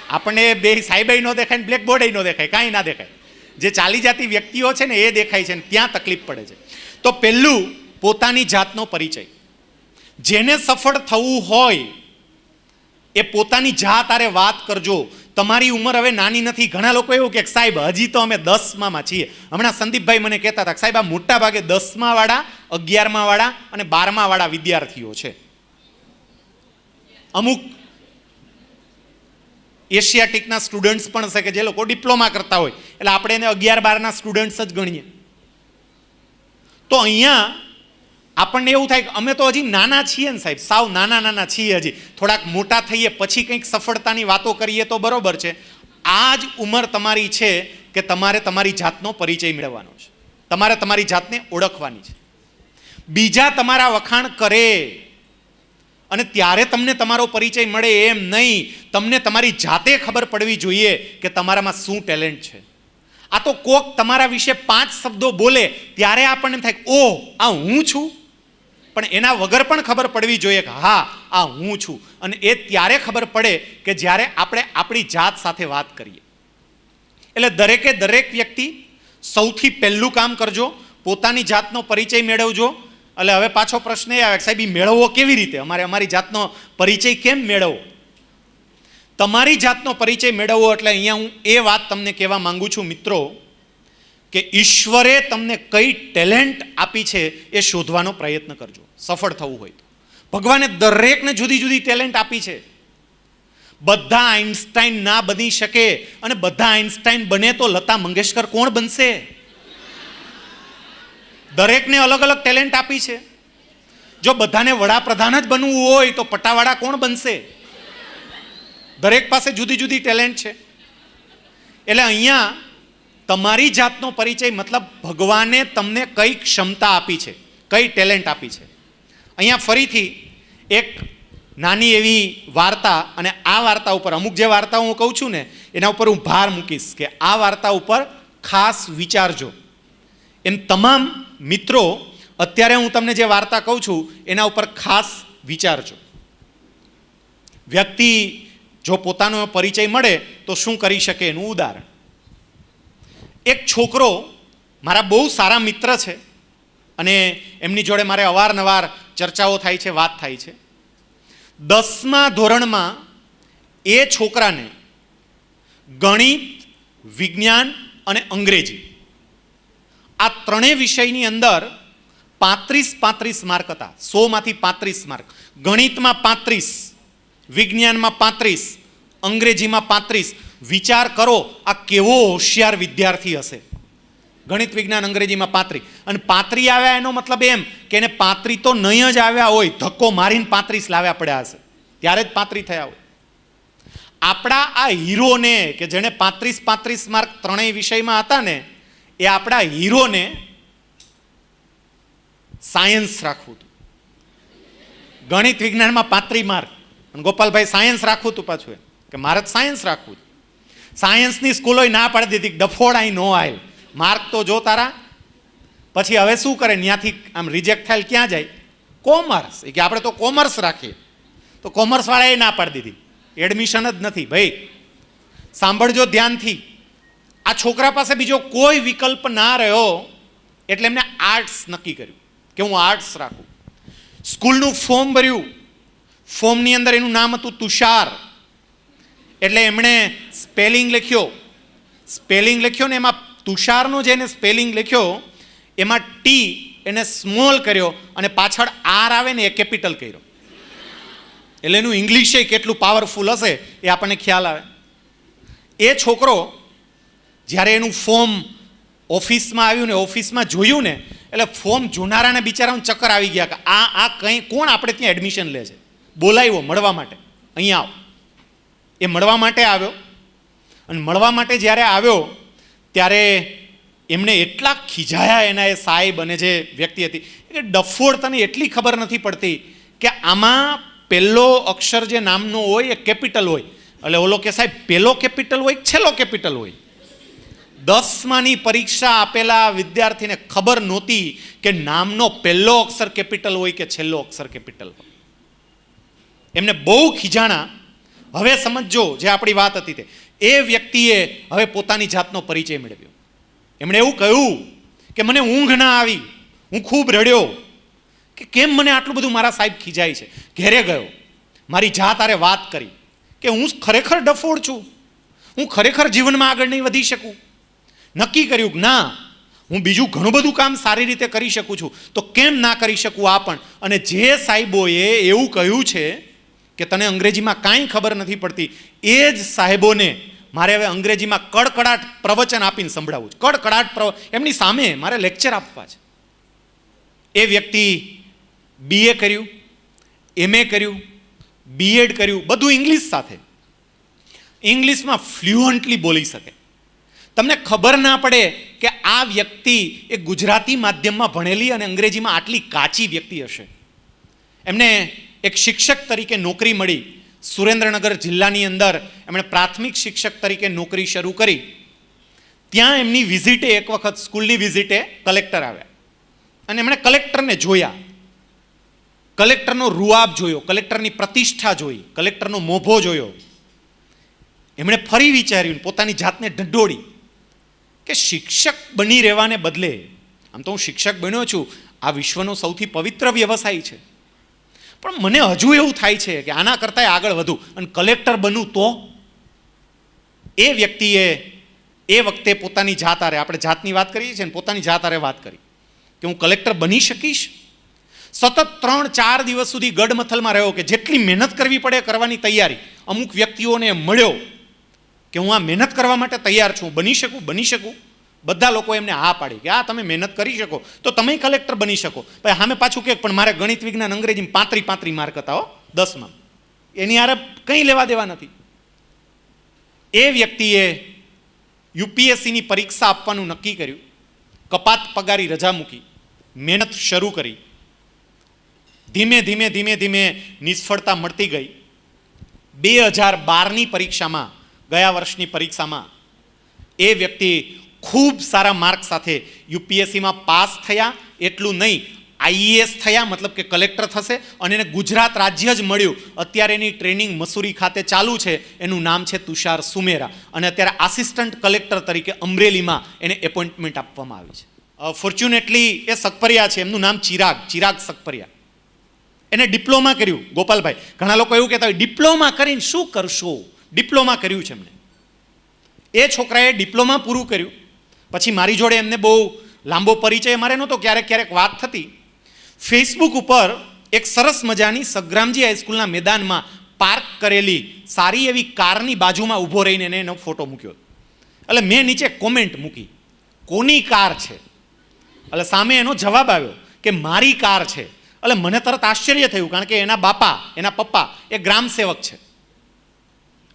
આપણને બે સાહેબે ન દેખાય ને બ્લેકબોર્ડ ન દેખાય, કાંઈ ના દેખાય. જે ચાલી જતી વ્યક્તિઓ છે ને એ દેખાય છે, ને ત્યાં તકલીફ પડે છે. તો પહેલું પોતાની જાતનો પરિચય. જેને સફળ થવું હોય એ પોતાની જાત આરે વાત કરજો. તમારી ઉંમર હવે નાની નથી. ઘણા લોકો એવું કે સાહેબ હજી તો અમે 10માં છીએ. હમણાં સંદીપભાઈ મને કહેતા હતા, સાહેબ આ મોટા ભાગે 10મા વાળા, 11મા વાળા અને 12મા વાળા વિદ્યાર્થીઓ છે. અમુક એશિયાટિકના સ્ટુડન્ટ્સ પણ છે કે જે લોકો ડિપ્લોમા કરતા હોય, એટલે આપણે એને 11-12ના સ્ટુડન્ટ્સ જ ગણીએ. તો અહીંયા આપણને એવું થાય કે અમે તો હજી નાના છીએ ને સાહેબ, સાવ નાના છીએ. હજી થોડાક મોટા થઈએ પછી કંઈક સફળતાની વાતો કરીએ તો બરોબર છે. આ જ ઉંમર તમારી છે કે તમારે તમારી જાતનો પરિચય મેળવવાનો છે. તમારે તમારી જાતને ઓળખવાની છે. બીજા તમારા વખાણ કરે અને ત્યારે તમને તમારો પરિચય મળે એમ નહીં. તમને તમારી જાતે ખબર પડવી જોઈએ કે તમારામાં શું ટેલેન્ટ છે. આ તો કોક તમારા વિશે 5 શબ્દો બોલે ત્યારે આપણને એમ થાય કે ઓહ આ હું છું. પણ એના વગર પણ ખબર પડવી જોઈએ કે હા આ હું છું. અને એ ત્યારે ખબર પડે કે જ્યારે આપણે આપણી જાત સાથે વાત કરીએ. એટલે દરેક વ્યક્તિ સૌથી પહેલું કામ કરજો, પોતાની જાતનો પરિચય મેળવજો. એટલે હવે પાછો પ્રશ્ન એ આવે કે સાહેબ મેળવવો કેવી રીતે, અમારી જાતનો પરિચય કેમ મેળવવો? તમારી જાતનો પરિચય મેળવવો એટલે અહીંયા હું એ વાત તમને કહેવા માંગુ છું મિત્રો કે ઈશ્વરે તમને કઈ ટેલેન્ટ આપી છે એ શોધવાનો પ્રયત્ન કરજો સફળ થવું હોય તો. ભગવાને દરેકને જુદી જુદી ટેલેન્ટ આપી છે. બધા આઈન્સ્ટાઈન ના બની શકે, અને બધા આઈન્સ્ટાઈન બને તો લતા મંગેશકર કોણ બનશે? દરેકને અલગ અલગ ટેલેન્ટ આપી છે. જો બધાને વડાપ્રધાન જ બનવું હોય તો પટાવાળા કોણ બનશે? દરેક પાસે જુદી જુદી ટેલેન્ટ છે. એટલે અહીંયા તમારી જાતનો પરિચય મતલબ ભગવાને તમને કઈ ક્ષમતા આપી છે, કઈ ટેલેન્ટ આપી છે. અહીંયા ફરીથી એક નાની એવી વાર્તા, અને આ વાર્તા ઉપર અમુક જે વાર્તાઓ હું કહું છું ને એના ઉપર હું ભાર મૂકીશ કે આ વાર્તા ઉપર ખાસ વિચારજો. એમ તમામ મિત્રો અત્યારે હું તમને જે વાર્તા કહું છું એના ઉપર ખાસ વિચારજો. વ્યક્તિ જો પોતાનો પરિચય મળે તો શું કરી શકે એનું ઉદાહરણ. એક છોકરો મારા બહુ સારા મિત્ર છે અને એમની જોડે મારે અવારનવાર ચર્ચાઓ થાય છે, વાત થાય છે. 10મા ધોરણમાં એ છોકરાને ગણિત, વિજ્ઞાન અને અંગ્રેજી આ ત્રણેય વિષયની અંદર 35 માર્ક હતા, 100માંથી 35 માર્ક. ગણિતમાં 35, વિજ્ઞાનમાં 35, અંગ્રેજીમાં 35. વિચાર કરો આ કેવો હોશિયાર વિદ્યાર્થી હશે. ગણિત વિજ્ઞાન અંગ્રેજીમાં 35, અને 35 આવ્યા એનો મતલબ એમ કે એને 35 તો નહીં જ આવ્યા હોય, ધક્કો મારીને 35 લાવ્યા પડ્યા હશે, ત્યારે જ 35 થયા હોય. આપણા આ હીરોને કે જેને 35 માર્ક ત્રણેય વિષયમાં હતા ને, એ આપણા હીરોને સાયન્સ રાખવું હતું. ગણિત વિજ્ઞાનમાં 35 માર્ક, અને ગોપાલભાઈ સાયન્સ રાખવું હતું પાછું, કે મારે સાયન્સ રાખવું. સાયન્સની સ્કૂલોય ના પાડી દીધી, ડફોડ અહીં નો આવેલ, માર્ક તો જો તારા. પછી હવે શું કરે, ત્યાંથી આમ રિજેક્ટ થયેલ ક્યાં જાય? કોમર્સ. કે આપણે તો કોમર્સ રાખીએ, તો કોમર્સવાળાએ ના પાડી દીધી, એડમિશન જ નથી. ભાઈ સાંભળજો ધ્યાનથી, આ છોકરા પાસે બીજો કોઈ વિકલ્પ ના રહ્યો એટલે એમને આર્ટ્સ નક્કી કર્યું કે હું આર્ટ્સ રાખું. સ્કૂલનું ફોર્મ ભર્યું, ફોર્મની અંદર એનું નામ હતું તુષાર, એટલે એમણે સ્પેલિંગ લખ્યો ને એમાં તુષારનો જેને સ્પેલિંગ લખ્યો એમાં ટી એને સ્મોલ કર્યો અને પાછળ આર આવે ને એ કેપિટલ કર્યો. એટલે એનું ઇંગ્લિશ કેટલું પાવરફુલ હશે એ આપણને ખ્યાલ આવે. એ છોકરો જ્યારે એનું ફોર્મ ઓફિસમાં આવ્યું ને, ઓફિસમાં જોયું ને, એટલે ફોર્મ જોનારાને બિચારાને ચક્કર આવી ગયા કે આ કંઈ કોણ આપણે ત્યાં એડમિશન લે છે. બોલાવ્યો મળવા માટે, અહીંયા આવો. એ મળવા માટે આવ્યો, અને મળવા માટે જ્યારે આવ્યો ત્યારે એમણે એટલા ખીજાયા એના એ સાહેબ અને જે વ્યક્તિ હતી કે ડફોડ તને એટલી ખબર નથી પડતી કે આમાં પહેલો અક્ષર જે નામનો હોય એ કેપિટલ હોય. એટલે ઓલો કે સાહેબ પહેલો કેપિટલ હોય કે છેલ્લો કેપિટલ હોય? 10માની પરીક્ષા આપેલા વિદ્યાર્થીને ખબર નહોતી કે નામનો પહેલો અક્ષર કેપિટલ હોય કે છેલ્લો અક્ષર કેપિટલ હોય. એમને બહુ ખીજાણા. હવે સમજો જે આપણી વાત હતી તે, એ વ્યક્તિએ હવે પોતાની જાતનો પરિચય મેળવ્યો. એમણે એવું કહ્યું કે મને ઊંઘ ના આવી, હું ખૂબ રડ્યો કે કેમ મને આટલું બધું મારા સાહેબ ખીજાય છે. ઘેરે ગયો, મારી જાત આરે વાત કરી કે હું ખરેખર ડફોડ છું, હું ખરેખર જીવનમાં આગળ નહીં વધી શકું. નક્કી કર્યું ના, હું બીજું ઘણું બધું કામ સારી રીતે કરી શકું છું, તો કેમ ના કરી શકું આ પણ. અને જે સાહેબોએ એવું કહ્યું છે કે તને અંગ્રેજીમાં કાંઈ ખબર નથી પડતી, એ જ સાહેબોને મારે હવે અંગ્રેજીમાં કડકડાટ પ્રવચન આપીને સંભળાવવું છે. એમની સામે મારે લેક્ચર આપવા છે. એ વ્યક્તિ BA કર્યું, MA કર્યું, B.Ed કર્યું, બધું ઇંગ્લિશ સાથે. ઇંગ્લિશમાં ફ્લુઅન્ટલી બોલી શકે. તમને ખબર ના પડે કે આ વ્યક્તિ એ ગુજરાતી માધ્યમમાં ભણેલી અને અંગ્રેજીમાં આટલી કાચી વ્યક્તિ હશે. એમને એક શિક્ષક તરીકે નોકરી મળી. સુરેન્દ્રનગર જિલ્લાની અંદર એમણે પ્રાથમિક શિક્ષક તરીકે નોકરી શરૂ કરી. ત્યાં એમની વિઝિટે, એક વખત સ્કૂલની વિઝિટે કલેક્ટર આવ્યા અને એમણે કલેક્ટરને જોયા. કલેક્ટરનો રૂઆબ જોયો, કલેક્ટરની પ્રતિષ્ઠા જોઈ, કલેક્ટરનો મોભો જોયો. એમણે ફરી વિચાર્યું, પોતાની જાતને ઢંઢોળી કે શિક્ષક બની રહેવાને બદલે, આમ તો હું શિક્ષક બન્યો છું, આ વિશ્વનો સૌથી પવિત્ર વ્યવસાય છે, પણ મને હજુ એવું થાય છે કે આના કરતાં આગળ વધુ અને કલેક્ટર બનું તો. એ વ્યક્તિએ એ વખતે પોતાની જાત આરે, આપણે જાતની વાત કરીએ છીએ ને, પોતાની જાત આરે વાત કરી કે હું કલેક્ટર બની શકીશ. સતત 3-4 દિવસ સુધી ગડમથલમાં રહ્યો કે જેટલી મહેનત કરવી પડે કરવાની તૈયારી. અમુક વ્યક્તિઓને મળ્યો કે હું આ મહેનત કરવા માટે તૈયાર છું, બની શકું. બધા લોકો એમને હા પાડી કે આ તમે મહેનત કરી શકો તો તમે કલેક્ટર બની શકો. પછી સામે પાછું કે પણ મારે ગણિત વિજ્ઞાન અંગ્રેજીમાં 35 માર્ક હતા 10માં, એની હારે કંઈ લેવા દેવા નથી. એ વ્યક્તિએ UPSCની પરીક્ષા આપવાનું નક્કી કર્યું. કપાત પગારી રજા મૂકી, મહેનત શરૂ કરી. ધીમે ધીમે નિષ્ફળતા મળતી ગઈ. 2012ની પરીક્ષામાં, ગયા વર્ષની પરીક્ષામાં એ વ્યક્તિ ખૂબ સારા માર્ક સાથે UPSCમાં પાસ થયા. એટલું નહીં, IAS થયા, મતલબ કે કલેક્ટર થશે, અને એને ગુજરાત રાજ્ય જ મળ્યું. અત્યારે એની ટ્રેનિંગ મસૂરી ખાતે ચાલુ છે. એનું નામ છે તુષાર સુમેરા, અને અત્યારે આસિસ્ટન્ટ કલેક્ટર તરીકે અમરેલીમાં એને એપોઇન્ટમેન્ટ આપવામાં આવી છે. ફોર્ચ્યુનેટલી એ સકપરિયા છે, એમનું નામ ચિરાગ સકપરિયા. એને ડિપ્લોમા કર્યું. ગોપાલભાઈ, ઘણા લોકો એવું કહેતા હોય ડિપ્લોમા કરીને શું કરશો? ડિપ્લોમા કર્યું છે એમને. એ છોકરાએ ડિપ્લોમા પૂરું કર્યું. પછી મારી જોડે એમને બહુ લાંબો પરિચય મારે નહોતો, ક્યારેક વાત થતી. ફેસબુક ઉપર એક સરસ મજાની સગ્રામજી હાઈસ્કૂલના મેદાનમાં પાર્ક કરેલી સારી એવી કારની બાજુમાં ઊભો રહીને એને એનો ફોટો મૂક્યો. એટલે મેં નીચે કોમેન્ટ મૂકી, કોની કાર છે? એટલે સામે એનો જવાબ આવ્યો કે મારી કાર છે. એટલે મને તરત આશ્ચર્ય થયું, કારણ કે એના બાપા, એના પપ્પા એ ગ્રામ સેવક છે.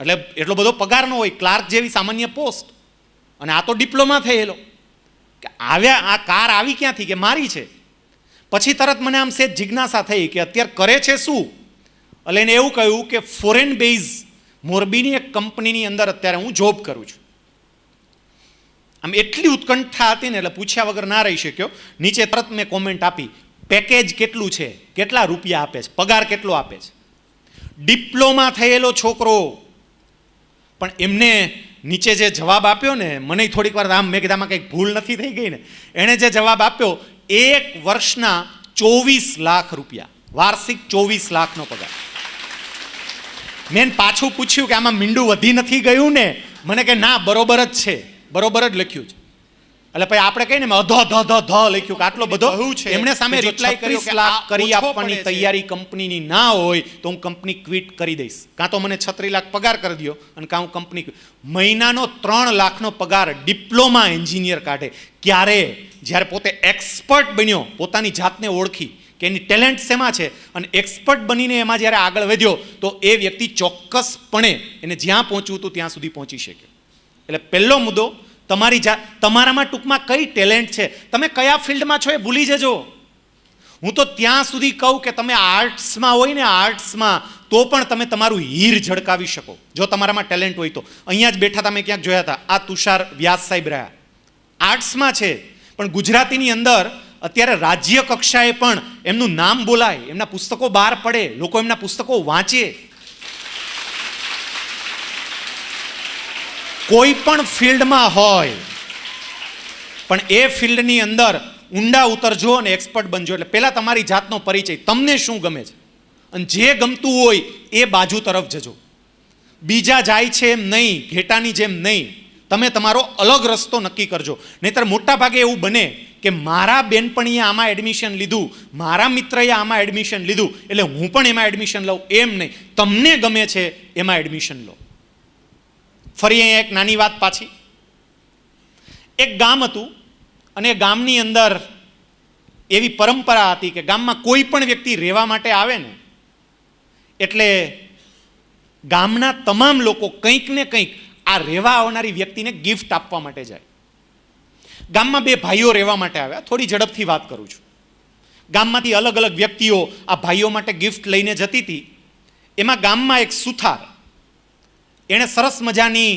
એટલે એટલો બધો પગાર ન હોય, ક્લાર્ક જેવી સામાન્ય પોસ્ટ, અને આ તો ડિપ્લોમા થયેલો. કે આવ્યા આ કાર આવી ક્યાંથી? કે મારી છે. પછી તરત મને આમ સેજ જિજ્ઞાસા થઈ કે અત્યારે કરે છે શું? એટલે એને એવું કહ્યું કે ફોરેન બેઝ મોરબીની એક કંપનીની અંદર અત્યારે હું જોબ કરું છું. આમ એટલી ઉત્કંઠા હતી ને એટલે પૂછ્યા વગર ના રહી શક્યો. નીચે તરત મેં કોમેન્ટ આપી, પેકેજ કેટલું છે, કેટલા રૂપિયા આપે છે, પગાર કેટલો આપે છે? ડિપ્લોમા થયેલો છોકરો, પણ એમને નીચે જે જવાબ આપ્યો ને, મને થોડીક વાર આમ મેં કીધામાં કંઈક ભૂલ નથી થઈ ગઈ ને. એણે જે જવાબ આપ્યો, 1 વર્ષના 24 લાખ રૂપિયા, વાર્ષિક 24 લાખનો પગાર. મેં પાછું પૂછ્યું કે આમાં મીંડું વધી નથી ગયું ને? મને કે ના, બરોબર જ છે, બરોબર જ લખ્યું છે. એટલે પછી આપણે કહીને અધો ધ ધ ધ લખ્યું કે આટલો બધો છે. એમણે સામે રિપ્લાય કર્યો કે લાખ કરી આપવાની તૈયારી કંપનીની ના હોય તો હું કંપની ક્વિટ કરી દઈશ. કાં તો મને 36 લાખ પગાર કરી દો, અને કાં હું કંપની. મહિનાનો 3 લાખનો પગાર ડિપ્લોમા એન્જિનિયર કાઢે. ક્યારે? જ્યારે પોતે એક્સપર્ટ બન્યો, પોતાની જાતને ઓળખી કે એની ટેલેન્ટ શેમાં છે, અને એક્સપર્ટ બનીને એમાં જ્યારે આગળ વધ્યો તો એ વ્યક્તિ ચોક્કસપણે એને જ્યાં પહોંચવું હતું ત્યાં સુધી પહોંચી શક્યો. એટલે પહેલો મુદ્દો, તમારી જાત, તમારામાં ટૂંકમાં કઈ ટેલેન્ટ છે, તમે કયા ફિલ્ડમાં છો એ ભૂલી જજો. હું તો ત્યાં સુધી કહું કે તમે આર્ટ્સમાં હોય ને, આર્ટ્સમાં તો પણ તમે તમારું હીર ઝળકાવી શકો જો તમારામાં ટેલેન્ટ હોય તો. અહીંયા જ બેઠા તમે ક્યાંક જોયા હતા, આ તુષાર વ્યાસ સાહેબ રહ્યા, આર્ટ્સમાં છે, પણ ગુજરાતીની અંદર અત્યારે રાજ્ય કક્ષાએ પણ એમનું નામ બોલાય, એમના પુસ્તકો બહાર પડે, લોકો એમના પુસ્તકો વાંચે. કોઈ પણ ફિલ્ડમાં હોય, પણ એ ફિલ્ડની અંદર ઊંડા ઉતરજો અને એક્સપર્ટ બનજો. એટલે પહેલાં તમારી જાતનો પરિચય, તમને શું ગમે છે, અને જે ગમતું હોય એ બાજુ તરફ જજો. બીજા જાય છે એમ નહીં, ઘેટાની જેમ નહીં, તમે તમારો અલગ રસ્તો નક્કી કરજો. નહીંતર મોટા ભાગે એવું બને કે મારા બેનપણીએ આમાં એડમિશન લીધું, મારા મિત્રએ આમાં એડમિશન લીધું, એટલે હું પણ એમાં એડમિશન લઉં. એમ નહીં, તમને ગમે છે એમાં એડમિશન લો. ફરી અહીંયા એક નાની વાત પાછી. એક ગામ હતું, અને એ ગામની અંદર એવી પરંપરા હતી કે ગામમાં કોઈ પણ વ્યક્તિ રહેવા માટે આવે ને એટલે ગામના તમામ લોકો કંઈક ને કંઈક આ રહેવા આવનારી વ્યક્તિને ગિફ્ટ આપવા માટે જાય. ગામમાં 2 ભાઈઓ રહેવા માટે આવ્યા. થોડી ઝડપથી વાત કરું છું. ગામમાંથી અલગ અલગ વ્યક્તિઓ આ ભાઈઓ માટે ગિફ્ટ લઈને જતી હતી. એમાં ગામમાં એક સુથાર, એણે સરસ મજાની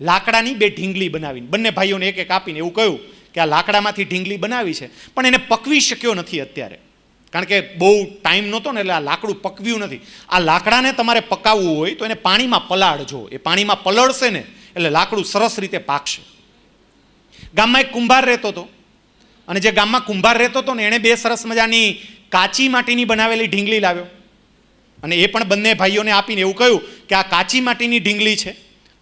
લાકડાની 2 ઢીંગલી બનાવીને બંને ભાઈઓને એક એક આપીને એવું કહ્યું કે આ લાકડામાંથી ઢીંગલી બનાવી છે, પણ એને પકવી શક્યો નથી અત્યારે, કારણ કે બહુ ટાઈમ નહોતો ને, એટલે આ લાકડું પકવ્યું નથી. આ લાકડાને તમારે પકાવવું હોય તો એને પાણીમાં પલાળજો. એ પાણીમાં પલળશે ને એટલે લાકડું સરસ રીતે પાકશે. ગામમાં એક કુંભાર રહેતો હતો, અને જે ગામમાં કુંભાર રહેતો હતો ને એણે 2 સરસ મજાની કાચી માટીની બનાવેલી ઢીંગલી લાવ્યો, અને એ પણ બંને ભાઈઓને આપીને એવું કહ્યું કે આ કાચી માટીની ઢીંગલી છે,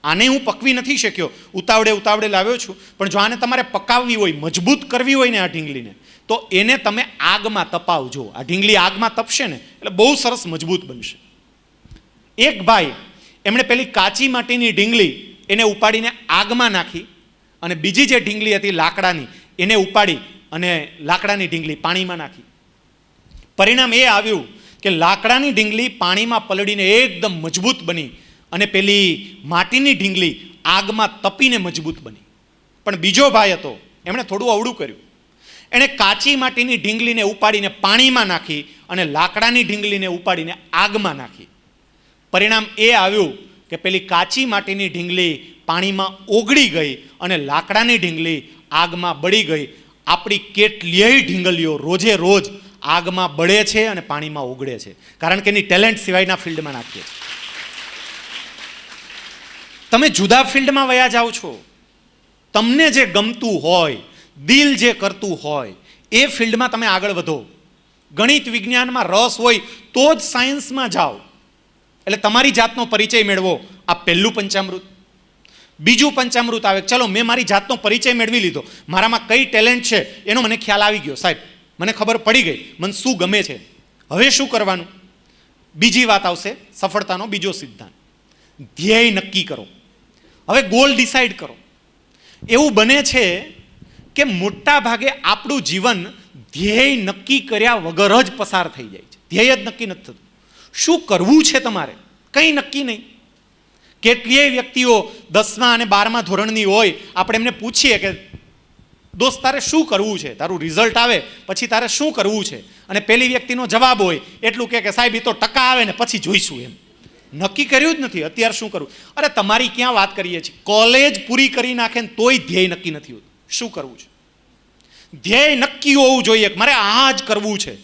આને હું પકવી નથી શક્યો, ઉતાવળે લાવ્યો છું, પણ જો આને તમારે પકાવવી હોય, મજબૂત કરવી હોય ને આ ઢીંગલીને, તો એને તમે આગમાં તપાવજો. આ ઢીંગલી આગમાં તપશે ને એટલે બહુ સરસ મજબૂત બનશે. એક ભાઈ, એમણે પેલી કાચી માટીની ઢીંગલી એને ઉપાડીને આગમાં નાખી, અને બીજી જે ઢીંગલી હતી લાકડાની એને ઉપાડી અને લાકડાની ઢીંગલી પાણીમાં નાખી. પરિણામ એ આવ્યું કે લાકડાની ઢીંગલી પાણીમાં પલળીને એકદમ મજબૂત બની, અને પેલી માટીની ઢીંગલી આગમાં તપીને મજબૂત બની. પણ બીજો ભાઈ હતો, એમણે થોડું અવળું કર્યું. એણે કાચી માટીની ઢીંગલીને ઉપાડીને પાણીમાં નાખી અને લાકડાની ઢીંગલીને ઉપાડીને આગમાં નાખી. પરિણામ એ આવ્યું કે પેલી કાચી માટીની ઢીંગલી પાણીમાં ઓગળી ગઈ અને લાકડાની ઢીંગલી આગમાં બળી ગઈ. આપણી કેટલીય ઢીંગલીઓ રોજે રોજ આગમાં બળે છે અને પાણીમાં ઓગળે છે, કારણ કે એની ટેલેન્ટ સિવાયના ફિલ્ડમાં નાખીએ છીએ. તમે જુદા ફિલ્ડમાં વયા જાઓ છો, તમને જે ગમતું હોય, દિલ જે કરતું હોય એ ફિલ્ડમાં તમે આગળ વધો. ગણિત વિજ્ઞાનમાં રસ હોય તો જ સાયન્સમાં જાઓ. એટલે તમારી જાતનો પરિચય મેળવો. આ પહેલું પંચામૃત. બીજું પંચામૃત આવે, ચલો મેં મારી જાતનો પરિચય મેળવી લીધો, મારામાં કઈ ટેલેન્ટ છે એનો મને ખ્યાલ આવી ગયો. સાહેબ મને ખબર પડી ગઈ મને શું ગમે છે, હવે શું કરવાનું? બીજી વાત આવશે, સફળતાનો બીજો સિદ્ધાંત, ધ્યેય નક્કી કરો. હવે ગોલ ડિસાઈડ કરો. એવું બને છે કે મોટા ભાગે આપણું જીવન ધ્યેય નક્કી કર્યા વગર જ પસાર થઈ જાય છે. ધ્યેય જ નક્કી નથી થતું. શું કરવું છે તમારે, કંઈ નક્કી નહીં. કેટલીય વ્યક્તિઓ 10મા અને 12મા ધોરણની હોય, આપણે એમને પૂછીએ કે દોસ્ત તારે શું કરવું છે, તારું રિઝલ્ટ આવે પછી તારે શું કરવું છે, અને પેલી વ્યક્તિનો જવાબ હોય એટલું કે સાહેબ એ તો ટકા આવે ને પછી જોઈશું. એમ નક્કી કર્યું જ નથી અત્યારે શું કરવું. અરે તમારી ક્યાં વાત કરીએ છીએ, કોલેજ પૂરી કરી નાખે ને તોય ધ્યેય નક્કી નથી હોતું શું કરવું છે. ધ્યેય નક્કી હોવું જોઈએ કે મારે આ જ કરવું છે.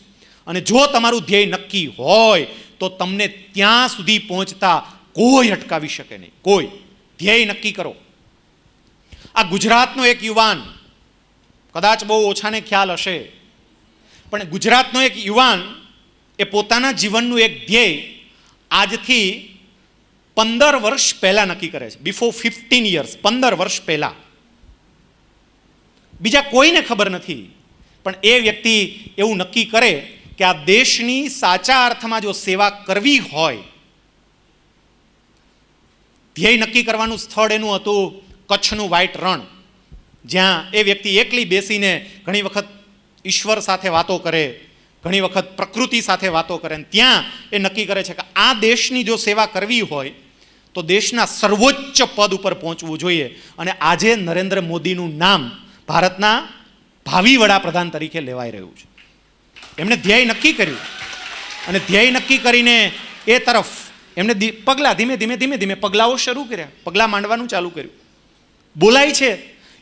અને જો તમારું ધ્યેય નક્કી હોય તો તમને ત્યાં સુધી પહોંચતા કોઈ અટકાવી શકે નહીં, કોઈ. ધ્યેય નક્કી કરો. આ ગુજરાતનો એક યુવાન, કદાચ બહુ ઓછાને ખ્યાલ હશે, પણ ગુજરાતનો એક યુવાન એ પોતાના જીવનનું એક ધ્યેય આજથી 15 વર્ષ પહેલા નક્કી કરે છે. બિફોર 15 years, 15 વર્ષ પહેલા. બીજા કોઈને ખબર નથી, પણ એ વ્યક્તિ એવું નક્કી કરે કે આ દેશની સાચા અર્થમાં જો સેવા કરવી હોય, ધ્યેય નક્કી કરવાનું સ્થળ એનું હતું કચ્છનું વ્હાઇટ રણ, જ્યાં એ વ્યક્તિ એકલી બેસીને ઘણી વખત ઈશ્વર સાથે વાતો કરે, ઘણી વખત પ્રકૃતિ સાથે વાતો કરે. ત્યાં એ નક્કી કરે છે કે આ દેશની જો સેવા કરવી હોય તો દેશના સર્વોચ્ચ પદ ઉપર પહોંચવું જોઈએ. અને આજે નરેન્દ્ર મોદીનું નામ ભારતના ભાવિ વડાપ્રધાન તરીકે લેવાઈ રહ્યું છે. એમણે ધ્યેય નક્કી કર્યું અને ધ્યેય નક્કી કરીને એ તરફ એમણે પગલાં ધીમે ધીમે પગલાઓ શરૂ કર્યા, પગલાં માંડવાનું ચાલુ કર્યું. બોલાય છે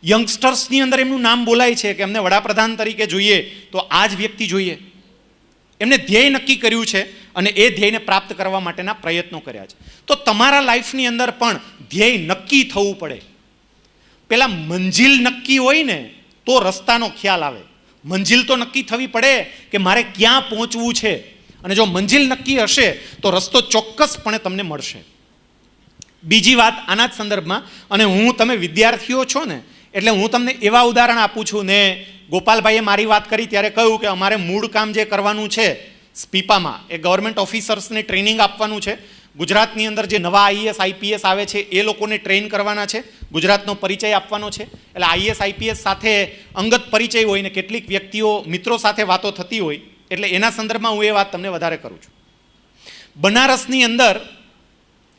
યંગસ્ટર્સની અંદર એમનું નામ બોલાય છે કે એમને વડાપ્રધાન તરીકે જોઈએ તો આ જ વ્યક્તિ જોઈએ. એમને ધ્યેય નક્કી કર્યું છે અને એ ધ્યેયને પ્રાપ્ત કરવા માટેના પ્રયત્નો કર્યા છે. તો તમારા લાઈફની અંદર પણ ધ્યેય નક્કી થવું પડે. પેલા મંજિલ નક્કી હોય ને તો રસ્તાનો ખ્યાલ આવે. મંજિલ તો નક્કી થવી પડે કે મારે ક્યાં પહોંચવું છે, અને જો મંજિલ નક્કી હશે તો રસ્તો ચોક્કસપણે તમને મળશે. બીજી વાત આના જ સંદર્ભમાં, અને તમે વિદ્યાર્થીઓ છો ને એટલે હું તમને એવા ઉદાહરણ આપું છું ને. ગોપાલભાઈએ મારી વાત કરી ત્યારે કહ્યું કે અમારે મૂળ કામ જે કરવાનું છે સ્પીપામાં, એ ગવર્મેન્ટ ઓફિસર્સને ટ્રેનિંગ આપવાનું છે. ગુજરાતની અંદર જે નવા આઈએએસ આઈપીએસ આવે છે એ લોકોને ટ્રેન કરવાના છે, ગુજરાતનો પરિચય આપવાનો છે. એટલે આઈએએસ આઈપીએસ સાથે અંગત પરિચય હોય ને કેટલીક વ્યક્તિઓ મિત્રો સાથે વાતો થતી હોય, એટલે એના સંદર્ભમાં હું એ વાત તમને વધારે કરું છું. બનારસની અંદર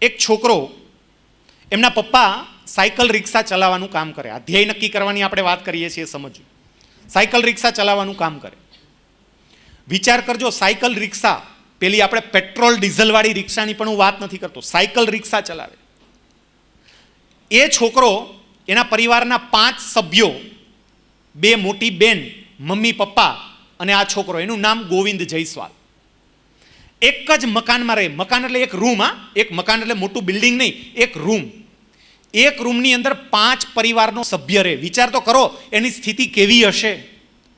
એક છોકરો, એમના પપ્પા સાયકલ રિક્ષા ચલાવવાનું કામ કરે. આ ધ્યેય નક્કી કરવાની આપણે વાત કરીએ છીએ, સમજવું. સાયકલ રિક્ષા ચલાવવાનું કામ કરે. વિચાર કરજો, સાયકલ રિક્ષા, પેલી આપણે પેટ્રોલ ડીઝલવાળી રિક્ષાની પણ હું વાત નથી કરતો, સાયકલ રિક્ષા ચલાવે. એ છોકરો, એના પરિવારના 5 સભ્યો, 2 મોટી બેન, મમ્મી પપ્પા અને આ છોકરો, એનું નામ ગોવિંદ જયસ્વાલ. એક જ મકાનમાં રહે. મકાન એટલે એક રૂમ, એક મકાન એટલે મોટું બિલ્ડિંગ નહીં, એક રૂમ. એક રૂમની અંદર 5 પરિવારનો સભ્ય રહે. વિચાર તો કરો એની સ્થિતિ કેવી હશે.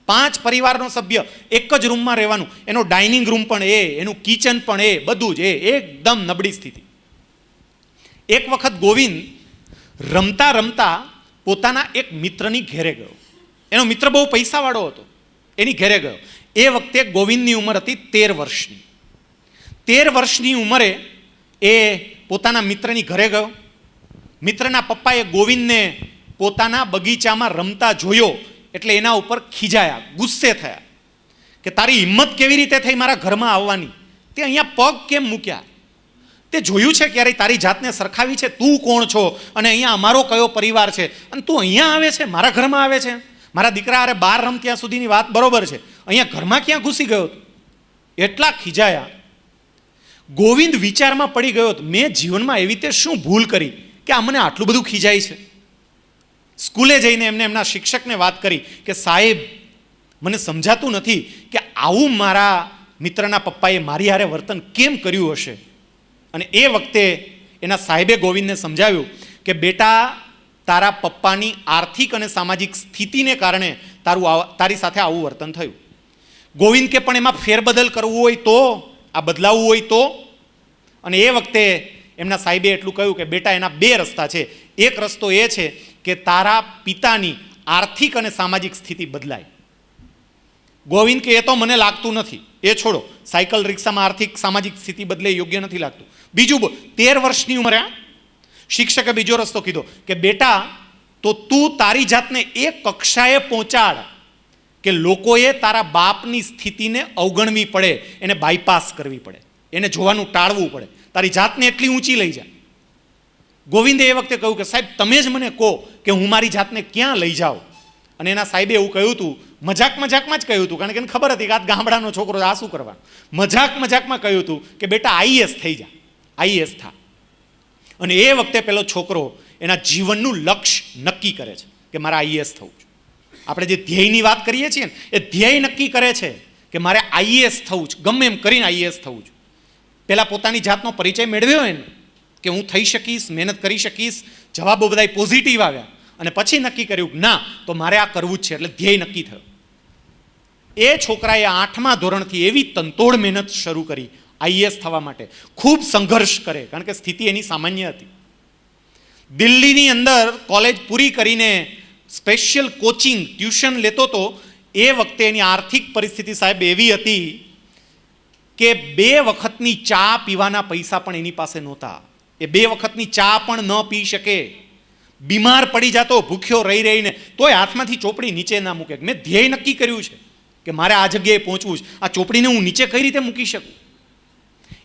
5 પરિવારનો સભ્ય એક જ રૂમમાં રહેવાનું. એનો ડાઇનિંગ રૂમ પણ એનું કિચન પણ બધું જ એકદમ નબળી સ્થિતિ. એક વખત ગોવિંદ રમતા રમતા પોતાના એક મિત્રની ઘેરે ગયો. એનો મિત્ર બહુ પૈસાવાળો હતો, એની ઘેરે ગયો. એ વખતે ગોવિંદની ઉંમર હતી 13 વર્ષની. 13 વર્ષની ઉંમરે એ પોતાના મિત્રની ઘરે ગયો. મિત્રના પપ્પાએ ગોવિંદને પોતાના બગીચામાં રમતા જોયો એટલે એના ઉપર ખીજાયા, ગુસ્સે થયા કે તારી હિંમત કેવી રીતે થઈ મારા ઘરમાં આવવાની, તે અહીંયા પગ કેમ મૂક્યા, તે જોયું છે ક્યારેય તારી જાતને સરખાવી છે, તું કોણ છો અને અહીંયા અમારો કયો પરિવાર છે અને તું અહીંયા આવે છે, મારા ઘરમાં આવે છે. મારા દીકરા અરે બહાર રમ ત્યાં સુધીની વાત બરોબર છે, અહીંયા ઘરમાં ક્યાં ઘૂસી ગયો? એટલા ખીજાયા. ગોવિંદ વિચારમાં પડી ગયો, મેં જીવનમાં એવી રીતે શું ભૂલ કરી કે આ મને આટલું બધું ખીજાય છે. સ્કૂલે જઈને એમને એમના શિક્ષકને વાત કરી કે સાહેબ, મને સમજાતું નથી કે આવું મારા મિત્રના પપ્પાએ મારી હારે વર્તન કેમ કર્યું હશે. અને એ વખતે એના સાહેબે ગોવિંદને સમજાવ્યું કે બેટા, તારા પપ્પાની આર્થિક અને સામાજિક સ્થિતિને કારણે તારી સાથે આવું વર્તન થયું. ગોવિંદ કે પણ એમાં ફેરબદલ કરવું હોય તો, આ બદલાવવું હોય તો. અને એ વખતે એમના સાહેબે એટલું કહ્યું કે બેટા, એના 2 રસ્તા છે. એક રસ્તો એ છે કે તારા પિતાની આર્થિક અને સામાજિક સ્થિતિ બદલાય. ગોવિંદ કે એ તો મને લાગતું નથી, એ છોડો, સાયકલ રિક્ષામાં આર્થિક સામાજિક સ્થિતિ બદલે યોગ્ય નથી લાગતું. બીજું 13 વર્ષની ઉંમરે શિક્ષકે બીજો રસ્તો કીધો કે બેટા તો તું તારી જાતને એ કક્ષાએ પહોંચાડ કે લોકોએ તારા બાપની સ્થિતિને અવગણવી પડે, એને બાયપાસ કરવી પડે, એને જોવાનું ટાળવું પડે, તારી જાતને એટલી ઊંચી લઈ જાય. ગોવિંદે એ વખતે કહ્યું કે સાહેબ તમે જ મને કહો કે હું મારી જાતને ક્યાં લઈ જાઉં. અને એના સાહેબે એવું કહ્યું હતું, મજાકમાં જ કહ્યું હતું, કારણ કે એને ખબર હતી કે આ ગામડાનો છોકરો આ શું કરવાનું. મજાકમાં કહ્યું હતું કે બેટા આઈએએસ થઈ જા, આઈએએસ થા. અને એ વખતે પેલો છોકરો એના જીવનનું લક્ષ્ય નક્કી કરે છે કે મારે આઈએએસ થવું છે. આપણે જે ધ્યેયની વાત કરીએ છીએ ને એ ધ્યેય નક્કી કરે છે કે મારે આઈએએસ થવું છે, ગમે એમ કરીને આઈએએસ થવું છે. પહેલાં પોતાની જાતનો પરિચય મેળવ્યો એને કે હું થઈ શકીશ, મહેનત કરી શકીશ, જવાબો બધા પોઝિટિવ આવ્યા, અને પછી નક્કી કર્યું ના તો મારે આ કરવું જ છે, એટલે ધ્યેય નક્કી થયો. એ છોકરાએ 8મા ધોરણથી એવી તંતોડ મહેનત શરૂ કરી આઈએએસ થવા માટે, ખૂબ સંઘર્ષ કરે, કારણ કે સ્થિતિ એની સામાન્ય હતી. દિલ્હીની અંદર કોલેજ પૂરી કરીને સ્પેશિયલ કોચિંગ ટ્યુશન લેતો તો એ વખતે એની આર્થિક પરિસ્થિતિ સાહેબ એવી હતી કે 2 વખતની ચા પીવાના પૈસા પણ એની પાસે નહોતા. એ 2 વખતની ચા પણ ન પી શકે, બીમાર પડી જતો ભૂખ્યો રહી રહીને, તોય હાથમાંથી ચોપડી નીચે ના મૂકે. મેં ધ્યેય નક્કી કર્યું છે કે મારે આ જગ્યાએ પહોંચવું છે, આ ચોપડીને હું નીચે કઈ રીતે મૂકી શકું.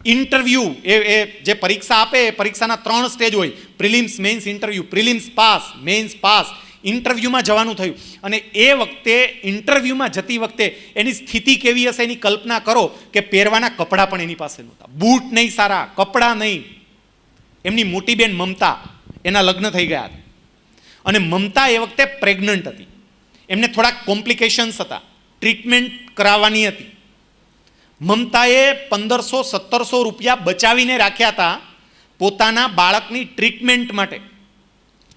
ઇન્ટરવ્યૂ એ જે પરીક્ષા આપે એ પરીક્ષાના 3 સ્ટેજ હોય, prelims, mains, interview. Prelims pass, mains pass, ઇન્ટરવ્યૂમાં જવાનું થયું. અને એ વખતે ઇન્ટરવ્યૂમાં જતી વખતે એની સ્થિતિ કેવી હશે એની કલ્પના કરો કે પહેરવાના કપડાં પણ એની પાસે નહોતા, બૂટ નહીં સારા, કપડાં નહીં. એમની મોટી બેન મમતા, એના લગ્ન થઈ ગયા હતા, અને મમતા એ વખતે પ્રેગ્નન્ટ હતી. એમને થોડાક કોમ્પ્લિકેશન્સ હતા, ટ્રીટમેન્ટ કરાવવાની હતી. મમતાએ 1500-1700 રૂપિયા બચાવીને રાખ્યા હતા પોતાના બાળકની ટ્રીટમેન્ટ માટે.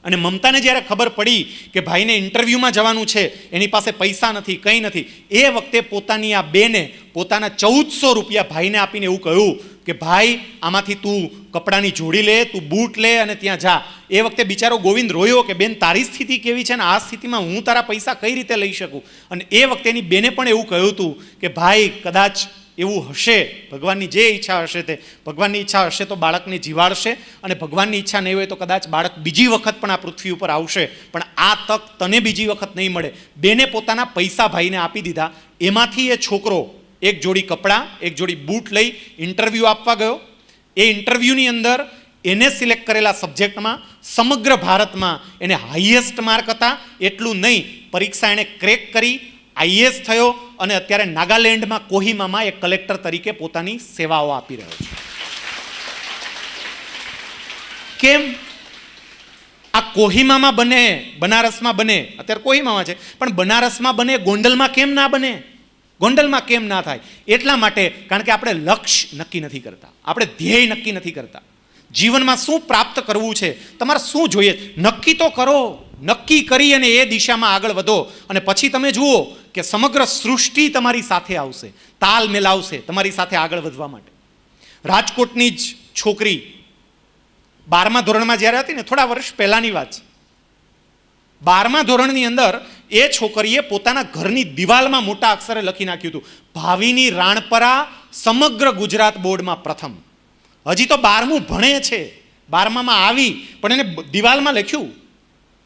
અને મમતાને જ્યારે ખબર પડી કે ભાઈને ઇન્ટરવ્યૂમાં જવાનું છે, એની પાસે પૈસા નથી, કંઈ નથી, એ વખતે પોતાની આ બેને પોતાના 1400 રૂપિયા ભાઈને આપીને એવું કહ્યું કે ભાઈ આમાંથી તું કપડાની જોડી લે, તું બૂટ લે અને ત્યાં જા. એ વખતે બિચારો ગોવિંદ રોયો કે બેન તારી સ્થિતિ કેવી છે ને આ સ્થિતિમાં હું તારા પૈસા કઈ રીતે લઈ શકું. અને એ વખતે એની બેને પણ એવું કહ્યું હતું કે ભાઈ કદાચ એવું હશે, ભગવાનની જે ઈચ્છા હશે તે, ભગવાનની ઈચ્છા હશે તો બાળકને જીવાડશે, અને ભગવાનની ઈચ્છા નહીં હોય તો કદાચ બાળક બીજી વખત પણ આ પૃથ્વી ઉપર આવશે, પણ આ તક તને બીજી વખત નહીં મળે. બેને પોતાના પૈસા ભાઈને આપી દીધા. એમાંથી એ છોકરો એક જોડી કપડાં, એક જોડી બૂટ લઈ ઇન્ટરવ્યૂ આપવા ગયો. એ ઇન્ટરવ્યૂની અંદર એને સિલેક્ટ કરેલા સબ્જેક્ટમાં સમગ્ર ભારતમાં એને હાઈએસ્ટ માર્ક હતા. એટલું નહીં, પરીક્ષા એણે ક્રેક કરી, આઈએએસ થયો, અને અત્યારે નાગાલેન્ડમાં કોહિમામાં એક કલેક્ટર તરીકે પોતાની સેવાઓ આપી રહ્યો છે. કેમ? આ કોહિમામાં બને, બનારસમાં બને, અત્યારે કોહિમામાં છે, પણ બનારસમાં બને, ગોંડલમાં કેમ ના બને? ગોંડલમાં કેમ ના થાય? એટલા માટે, કારણ કે આપણે લક્ષ્ય નક્કી નથી કરતા, આપણે ધ્યેય નક્કી નથી કરતા. જીવનમાં શું પ્રાપ્ત કરવું છે, તમારે શું જોઈએ, નક્કી તો કરો. નક્કી કરી અને એ દિશામાં આગળ વધો, અને પછી તમે જુઓ કે સમગ્ર સૃષ્ટિ તમારી સાથે આવશે, તાલ મેલાવશે તમારી સાથે આગળ વધવા માટે. રાજકોટની જ છોકરી 12મા ધોરણમાં જ્યારે હતી ને, થોડા વર્ષ પહેલાની વાત છે, 12મા ધોરણની અંદર એ છોકરીએ પોતાના ઘરની દિવાલમાં મોટા અક્ષરે લખી નાખ્યું હતું, ભાવિની રાણપરા સમગ્ર ગુજરાત બોર્ડમાં પ્રથમ. હજી તો 12મું ભણે છે, 12મામાં આવી, પણ એને દિવાલમાં લખ્યું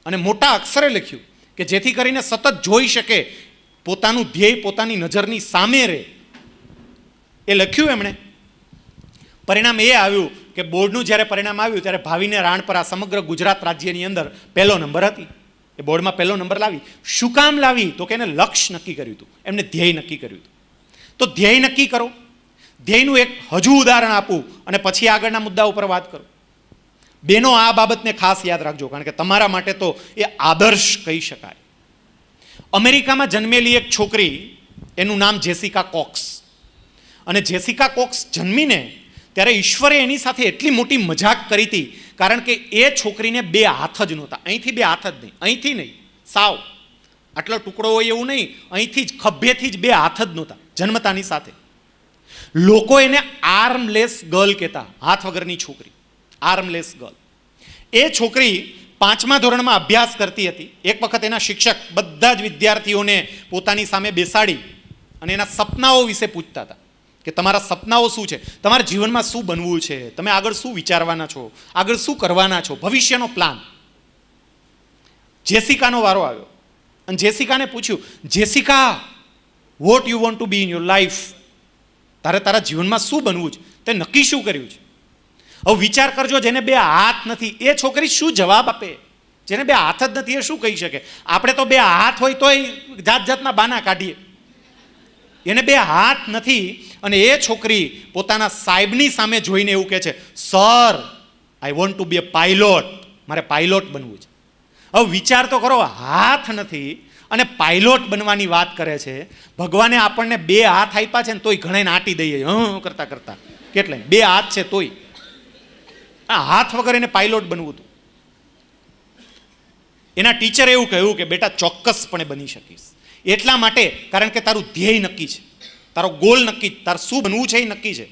અને મોટા અક્ષરે લખ્યું કે જેથી કરીને સતત જોઈ શકે, પોતાનું ધ્યેય પોતાની નજરની સામે રહે. એ લખ્યું એમણે. પરિણામ એ આવ્યું કે બોર્ડનું જ્યારે પરિણામ આવ્યું ત્યારે ભાવિને રાણપરા સમગ્ર ગુજરાત રાજ્યની અંદર 1લો નંબર હતી. એ બોર્ડમાં 1લો નંબર લાવી. શું કામ લાવી? તો કે એને લક્ષ્ય નક્કી કર્યું હતું, એમને ધ્યેય નક્કી કર્યું હતું. તો ધ્યેય નક્કી કરો. ધ્યેયનું એક હજુ ઉદાહરણ આપું અને પછી આગળના મુદ્દા ઉપર વાત કરું. બેનો આ બાબતને ખાસ યાદ રાખજો, કારણ કે તમારા માટે તો એ આદર્શ કહી શકાય. અમેરિકામાં જન્મેલી એક છોકરી, એનું નામ જેસિકા કોક્સ. અને જેસિકા કોક્સ જન્મીને ત્યારે ઈશ્વરે એની સાથે એટલી મોટી મજાક કરી હતી, કારણ કે એ છોકરીને 2 હાથ જ નહોતા. અહીંથી 2 હાથ જ નહીં, અહીંથી નહીં, સાવ આટલો ટુકડો હોય એવું નહીં, અહીંથી જ ખભેથી જ 2 હાથ જ નહોતા જન્મતાની સાથે. લોકો એને આર્મલેસ ગર્લ કહેતા, હાથ વગરની છોકરી, આર્મલેસ ગર્લ. એ છોકરી 5મા ધોરણમાં અભ્યાસ કરતી હતી. એક વખત એના શિક્ષક બધા જ વિદ્યાર્થીઓને પોતાની સામે બેસાડી અને એના સપનાઓ વિશે પૂછતા હતા કે તમારા સપનાઓ શું છે, તમારા જીવનમાં શું બનવું છે, તમે આગળ શું વિચારવાના છો, આગળ શું કરવાના છો, ભવિષ્યનો પ્લાન. જેસિકાનો વારો આવ્યો અને જેસિકાને પૂછ્યું, Jessica, what you want to B in your life? તારે તારા જીવનમાં શું બનવું છે, તે નક્કી શું કર્યું છે? હવે વિચાર કરજો, જેને બે હાથ નથી એ છોકરી શું જવાબ આપે? જેને બે હાથ જ નથી એ શું કહી શકે? આપણે તો બે હાથ હોય તોય જાત જાતના બાના કાઢીએ. એને બે હાથ નથી અને એ છોકરી પોતાના સાહેબની સામે જોઈને એવું કહે છે, sir, I want to be a pilot, મારે પાયલોટ બનવું છે. હવે વિચાર તો કરો, હાથ નથી અને પાયલોટ બનવાની વાત કરે છે. ભગવાને આપણને બે હાથ આપ્યા છે ને તોય ઘણાને આંટી દઈએ કરતા કરતા. કેટલે બે હાથ છે તોય આ હાથ વગર એને પાયલોટ બનવું હતું. એના ટીચરે એવું કહ્યું કે બેટા ચોક્કસપણે બની શકીશ. એટલા માટે કારણ કે તારું ધ્યેય નક્કી છે, તારો ગોલ નક્કી, તારે શું બનવું છે એ નક્કી છે.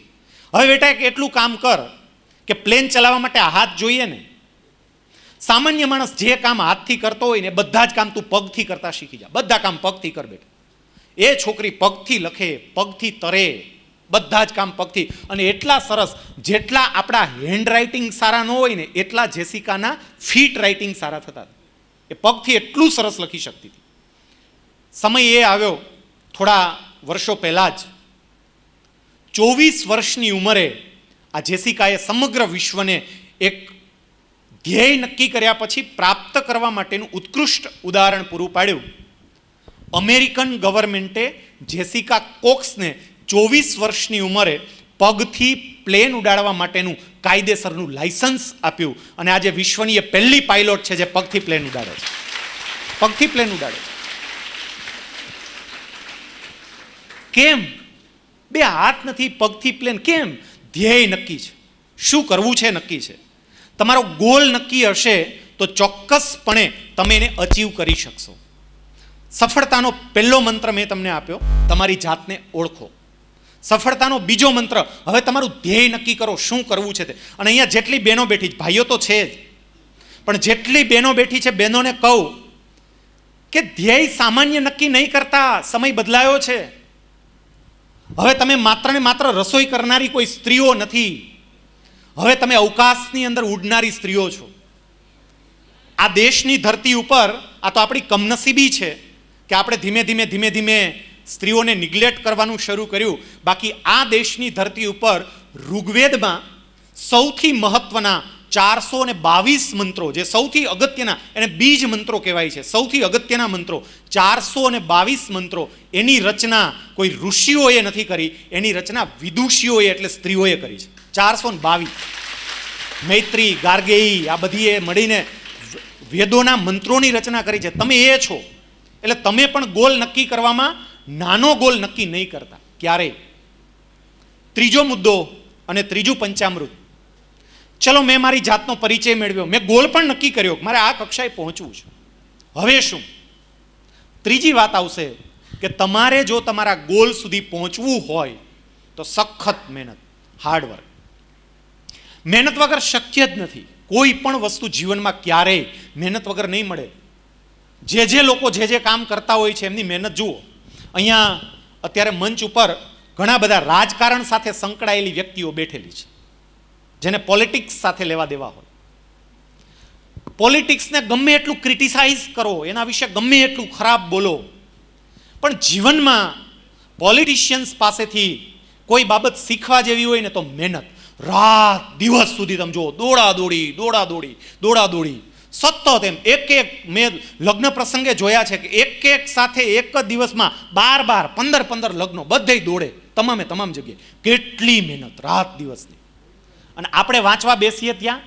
હવે બેટા એક એટલું કામ કર કે પ્લેન ચલાવવા માટે હાથ જોઈએ ને. સામાન્ય માણસ જે કામ હાથથી કરતો હોય ને બધા જ કામ તું પગથી કરતા શીખી જા. બધા કામ પગથી કર બેટા. એ છોકરી પગથી લખે, પગથી તરે, બધા જ કામ પગથી. અને એટલા સરસ, જેટલા આપણા હેન્ડ રાઇટિંગ સારા ન હોય ને એટલા જેસિકાના ફીટ રાઇટિંગ સારા થતા. એ પગથી એટલું સરસ લખી શકતી હતી. સમય એ આવ્યો થોડા વર્ષો પહેલાં જ, 24 વર્ષની ઉંમરે આ જેસિકાએ સમગ્ર વિશ્વને એક ધ્યેય નક્કી કર્યા પછી પ્રાપ્ત કરવા માટેનું ઉત્કૃષ્ટ ઉદાહરણ પૂરું પાડ્યું. અમેરિકન ગવર્મેન્ટે જેસિકા કોક્સને 24 વર્ષની ઉંમરે પગથી પ્લેન ઉડાડવા માટેનું કાયદેસરનું લાયસન્સ આપ્યું અને આજે વિશ્વની એ પહેલી પાયલોટ છે જે પગથી પ્લેન ઉડાડે છે. પગથી પ્લેન ઉડાડે છે. કેમ? બે હાથ નથી, પગથી પ્લેન. કેમ? ધ્યેય નક્કી છે, શું કરવું છે નક્કી છે. તમારો ગોલ નક્કી હશે તો ચોક્કસપણે તમે એને અચીવ કરી શકશો. સફળતાનો પહેલો મંત્ર મેં તમને આપ્યો, તમારી જાતને ઓળખો. સફળતાનો બીજો મંત્ર, હવે તમારું ધ્યેય નક્કી કરો, શું કરવું છે તે. અને અહીંયા જેટલી બહેનો બેઠી છે, ભાઈઓ તો છે જ, પણ જેટલી બહેનો બેઠી છે, બહેનોને કહું કે ધ્યેય સામાન્ય નક્કી નહીં કરતા. સમય બદલાયો છે. હવે તમે માત્ર ને માત્ર રસોઈ કરનારી કોઈ સ્ત્રીઓ નથી. હવે તમે અવકાશની અંદર ઉડનારી સ્ત્રીઓ છો. આ દેશની ધરતી ઉપર આ તો આપણી કમનસીબી છે કે આપણે ધીમે ધીમે સ્ત્રીઓને નિગ્લેક્ટ કરવાનું શરૂ કર્યું. બાકી આ દેશની ધરતી ઉપર ઋગ્વેદમાં સૌથી મહત્વના 422 મંત્રો, જે સૌથી અગત્યના, એને બીજ મંત્રો કહેવાય છે, સૌથી અગત્યના મંત્રો 422 મંત્રો, એની રચના કોઈ ઋષિઓએ નથી કરી, એની રચના વિદુષીઓએ એટલે સ્ત્રીઓએ કરી છે. 422. મૈત્રી, ગાર્ગેયી, આ બધીએ મળીને વેદોના મંત્રોની રચના કરી છે. તમે એ છો એટલે તમે પણ ગોલ નક્કી કરવામાં નાનો ગોલ નક્કી નહીં કરતા ક્યારેય. ત્રીજો મુદ્દો અને ત્રીજું પંચામૃત. ચલો, મેં મારી જાતનો પરિચય મેળવ્યો, મેં ગોલ પણ નક્કી કર્યો મારે આ કક્ષાએ પહોંચવું છે. હવે શું? ત્રીજી વાત આવશે કે તમારે જો તમારા ગોલ સુધી પહોંચવું હોય તો સખત મહેનત, હાર્ડવર્ક. મહેનત વગર શક્ય જ નથી. કોઈ પણ વસ્તુ જીવનમાં ક્યારેય મહેનત વગર નહીં મળે. જે લોકો જે કામ કરતા હોય છે એમની મહેનત જુઓ. અહીંયા અત્યારે મંચ ઉપર ઘણા બધા રાજકારણ સાથે સંકળાયેલી વ્યક્તિઓ બેઠેલી છે, જેને પોલિટિક્સ સાથે લેવા દેવા હોય. પોલિટિક્સને ગમે એટલું ક્રિટિસાઇઝ કરો, એના વિશે ગમે એટલું ખરાબ બોલો, પણ જીવનમાં પોલિટિશિયન્સ પાસેથી કોઈ બાબત શીખવા જેવી હોય ને તો મહેનત. રાત દિવસ સુધી તમે જુઓ, દોડાદોડી સતત. એમ એક મેં લગ્ન પ્રસંગે જોયા છે કે એક સાથે એક જ દિવસમાં 12 15 લગ્નો, બધે દોડે, તમામ જગ્યાએ. કેટલી મહેનત રાત દિવસની. અને આપણે વાંચવા બેસીએ ત્યાં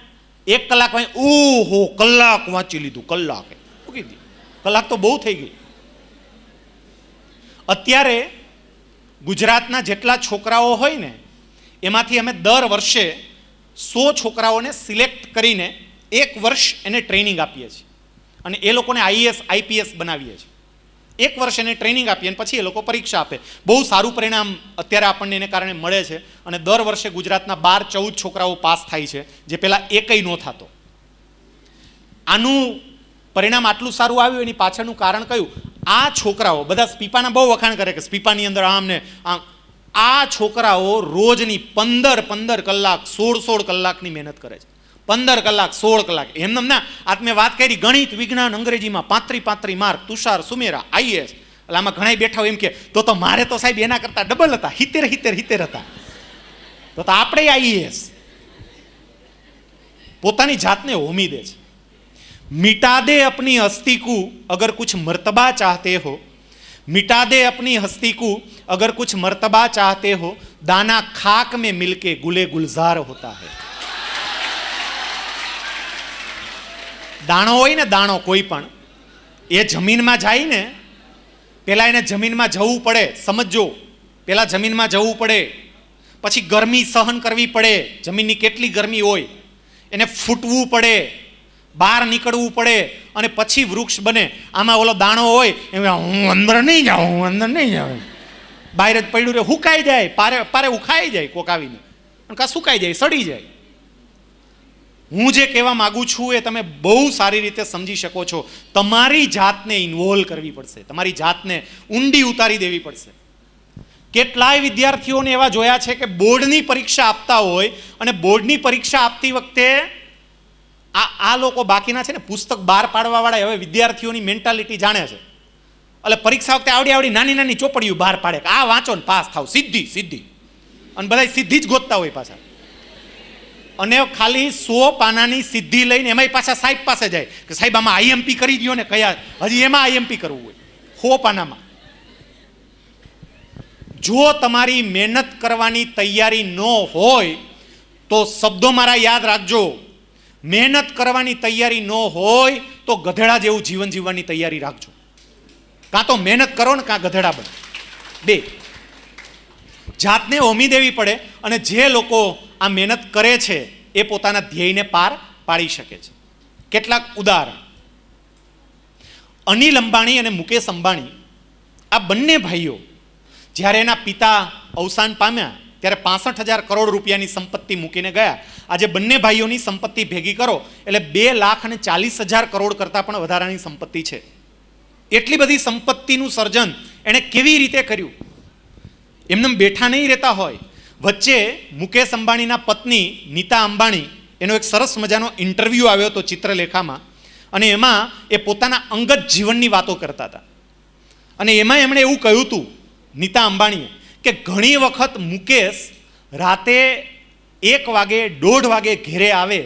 1 કલાક ઓહો, કલાક વાંચી લીધું. કલાક તો બહુ થઈ ગઈ. અત્યારે ગુજરાતના જેટલા છોકરાઓ હોય ને એમાંથી અમે દર વર્ષે 100 છોકરાઓને સિલેક્ટ કરીને 1 વર્ષ એને ટ્રેનિંગ આપીએ છીએ અને એ લોકોને IAS IPS બનાવીએ છીએ. 1 વર્ષ એને ટ્રેનિંગ આપીએ અને પછી એ લોકો પરીક્ષા આપે. બહુ સારું પરિણામ અત્યારે આપણને એને કારણે મળે છે અને દર વર્ષે ગુજરાતના 12-14 છોકરાઓ પાસ થાય છે, જે પહેલાં એકય ન થતો. આનું પરિણામ આટલું સારું આવ્યું એની પાછળનું કારણ કયું? આ છોકરાઓ બધા સ્પીપાના બહુ વખાણ કરે કે સ્પીપાની અંદર આમ ને આમ. આ છોકરાઓ રોજની 15 કલાક 16 કલાકની મહેનત કરે છે. 15 કલાક 16 કલાક એમને ના. આજ મેં વાત કરી ગણિત વિજ્ઞાન અંગ્રેજીમાં 35 માર્ક, તુષાર સુમેરા આઈએએસ. એટલે આમાં ઘણા બેઠા હોય એમ કે તો મારે તો સાહેબ એના કરતા ડબલ હતા, 70 હતા. તો આપણે આઈએએસ. પોતાની જાતને હોમી દે છે. मिटा दे अपनी हस्ती को अगर कुछ मर्तबा चाहते हो, मिटा दे अपनी हस्ती को अगर कुछ मर्तबा चाहते हो, दाना खाक में मिलके गुले गुलजार होता है. દાણો હોય ને, દાણો કોઈ પણ એ જમીનમાં જાય ને, પેલા એને જમીનમાં જવું પડે. સમજો, પેલા જમીનમાં જવું પડે, પછી ગરમી સહન કરવી પડે. જમીનની કેટલી ગરમી હોય, એને ફૂટવું પડે, બહાર નીકળવું પડે, અને પછી વૃક્ષ બને. આમાં ઓલો દાણો હોય એમ, હું અંદર નહીં જાઉં, હું અંદર નહીં જાઉં, બહાર જ પડ્યું રે, હુકાઈ જાય, પારે ઉખાઈ જાય કોક આવીને, કાં સુકાઈ જાય, સડી જાય. હું જે કહેવા માગું છું એ તમે બહુ સારી રીતે સમજી શકો છો. તમારી જાતને ઇન્વોલ્વ કરવી પડશે, તમારી જાતને ઊંડી ઉતારી દેવી પડશે. કેટલાય વિદ્યાર્થીઓને એવા જોયા છે કે બોર્ડની પરીક્ષા આપતા હોય, અને બોર્ડની પરીક્ષા આપતી વખતે આ લોકો બાકીના છે ને પુસ્તક બહાર પાડવા વાળા હવે વિદ્યાર્થીઓની મેન્ટાલિટી જાણે છે. એટલે પરીક્ષા વખતે આવડી નાની ચોપડીઓ બહાર પાડે કે આ વાંચો ને પાસ થાવ, સીધી. અને બધા સીધી જ ગોતતા હોય પાછા. અને ખાલી 100 પાનાની સિદ્ધિ લઈને એમાંય પાછા સાહેબ પાસે જાય કે સાહેબ આમાં આઈએમપી કરી દો ને, કયા હજી એમાં આઈએમપી કરવું હોય 100 પાનામાં. જો તમારી મહેનત કરવાની તૈયારી ન હોય તો શબ્દો મારા યાદ રાખજો. મહેનત કરવાની તૈયારી ન હોય તો ગધેડા જેવું જીવન જીવવાની તૈયારી રાખજો. કાં તો મહેનત કરો ને કાં ગધેડા બનો, બે. જાતને હોમી દેવી પડે. અને જે લોકો આ મહેનત કરે છે એ પોતાના ધ્યેયને પાર પાડી શકે છે. કેટલાક ઉદાહરણ. અનિલ અંબાણી અને મુકેશ અંબાણી, આ બંને ભાઈઓ જ્યારે એના પિતા અવસાન પામ્યા ત્યારે 65,000 કરોડ રૂપિયાની સંપત્તિ મૂકીને ગયા. આજે બંને ભાઈઓની સંપત્તિ ભેગી કરો એટલે 2,40,000 કરોડ કરતાં પણ વધારાની સંપત્તિ છે. એટલી બધી સંપત્તિનું સર્જન એણે કેવી રીતે કર્યું? એમને બેઠા નહીં રહેતા હોય. વચ્ચે મુકેશ અંબાણીના પત્ની નીતા અંબાણી, એનો એક સરસ મજાનો ઇન્ટરવ્યૂ આવ્યો હતો ચિત્રલેખામાં, અને એમાં એ પોતાના અંગત જીવનની વાતો કરતા હતા. અને એમાં એમણે એવું કહ્યું હતું નીતા અંબાણીએ કે ઘણી વખત મુકેશ રાતે 1 વાગે 1:30 વાગે ઘેરે આવે,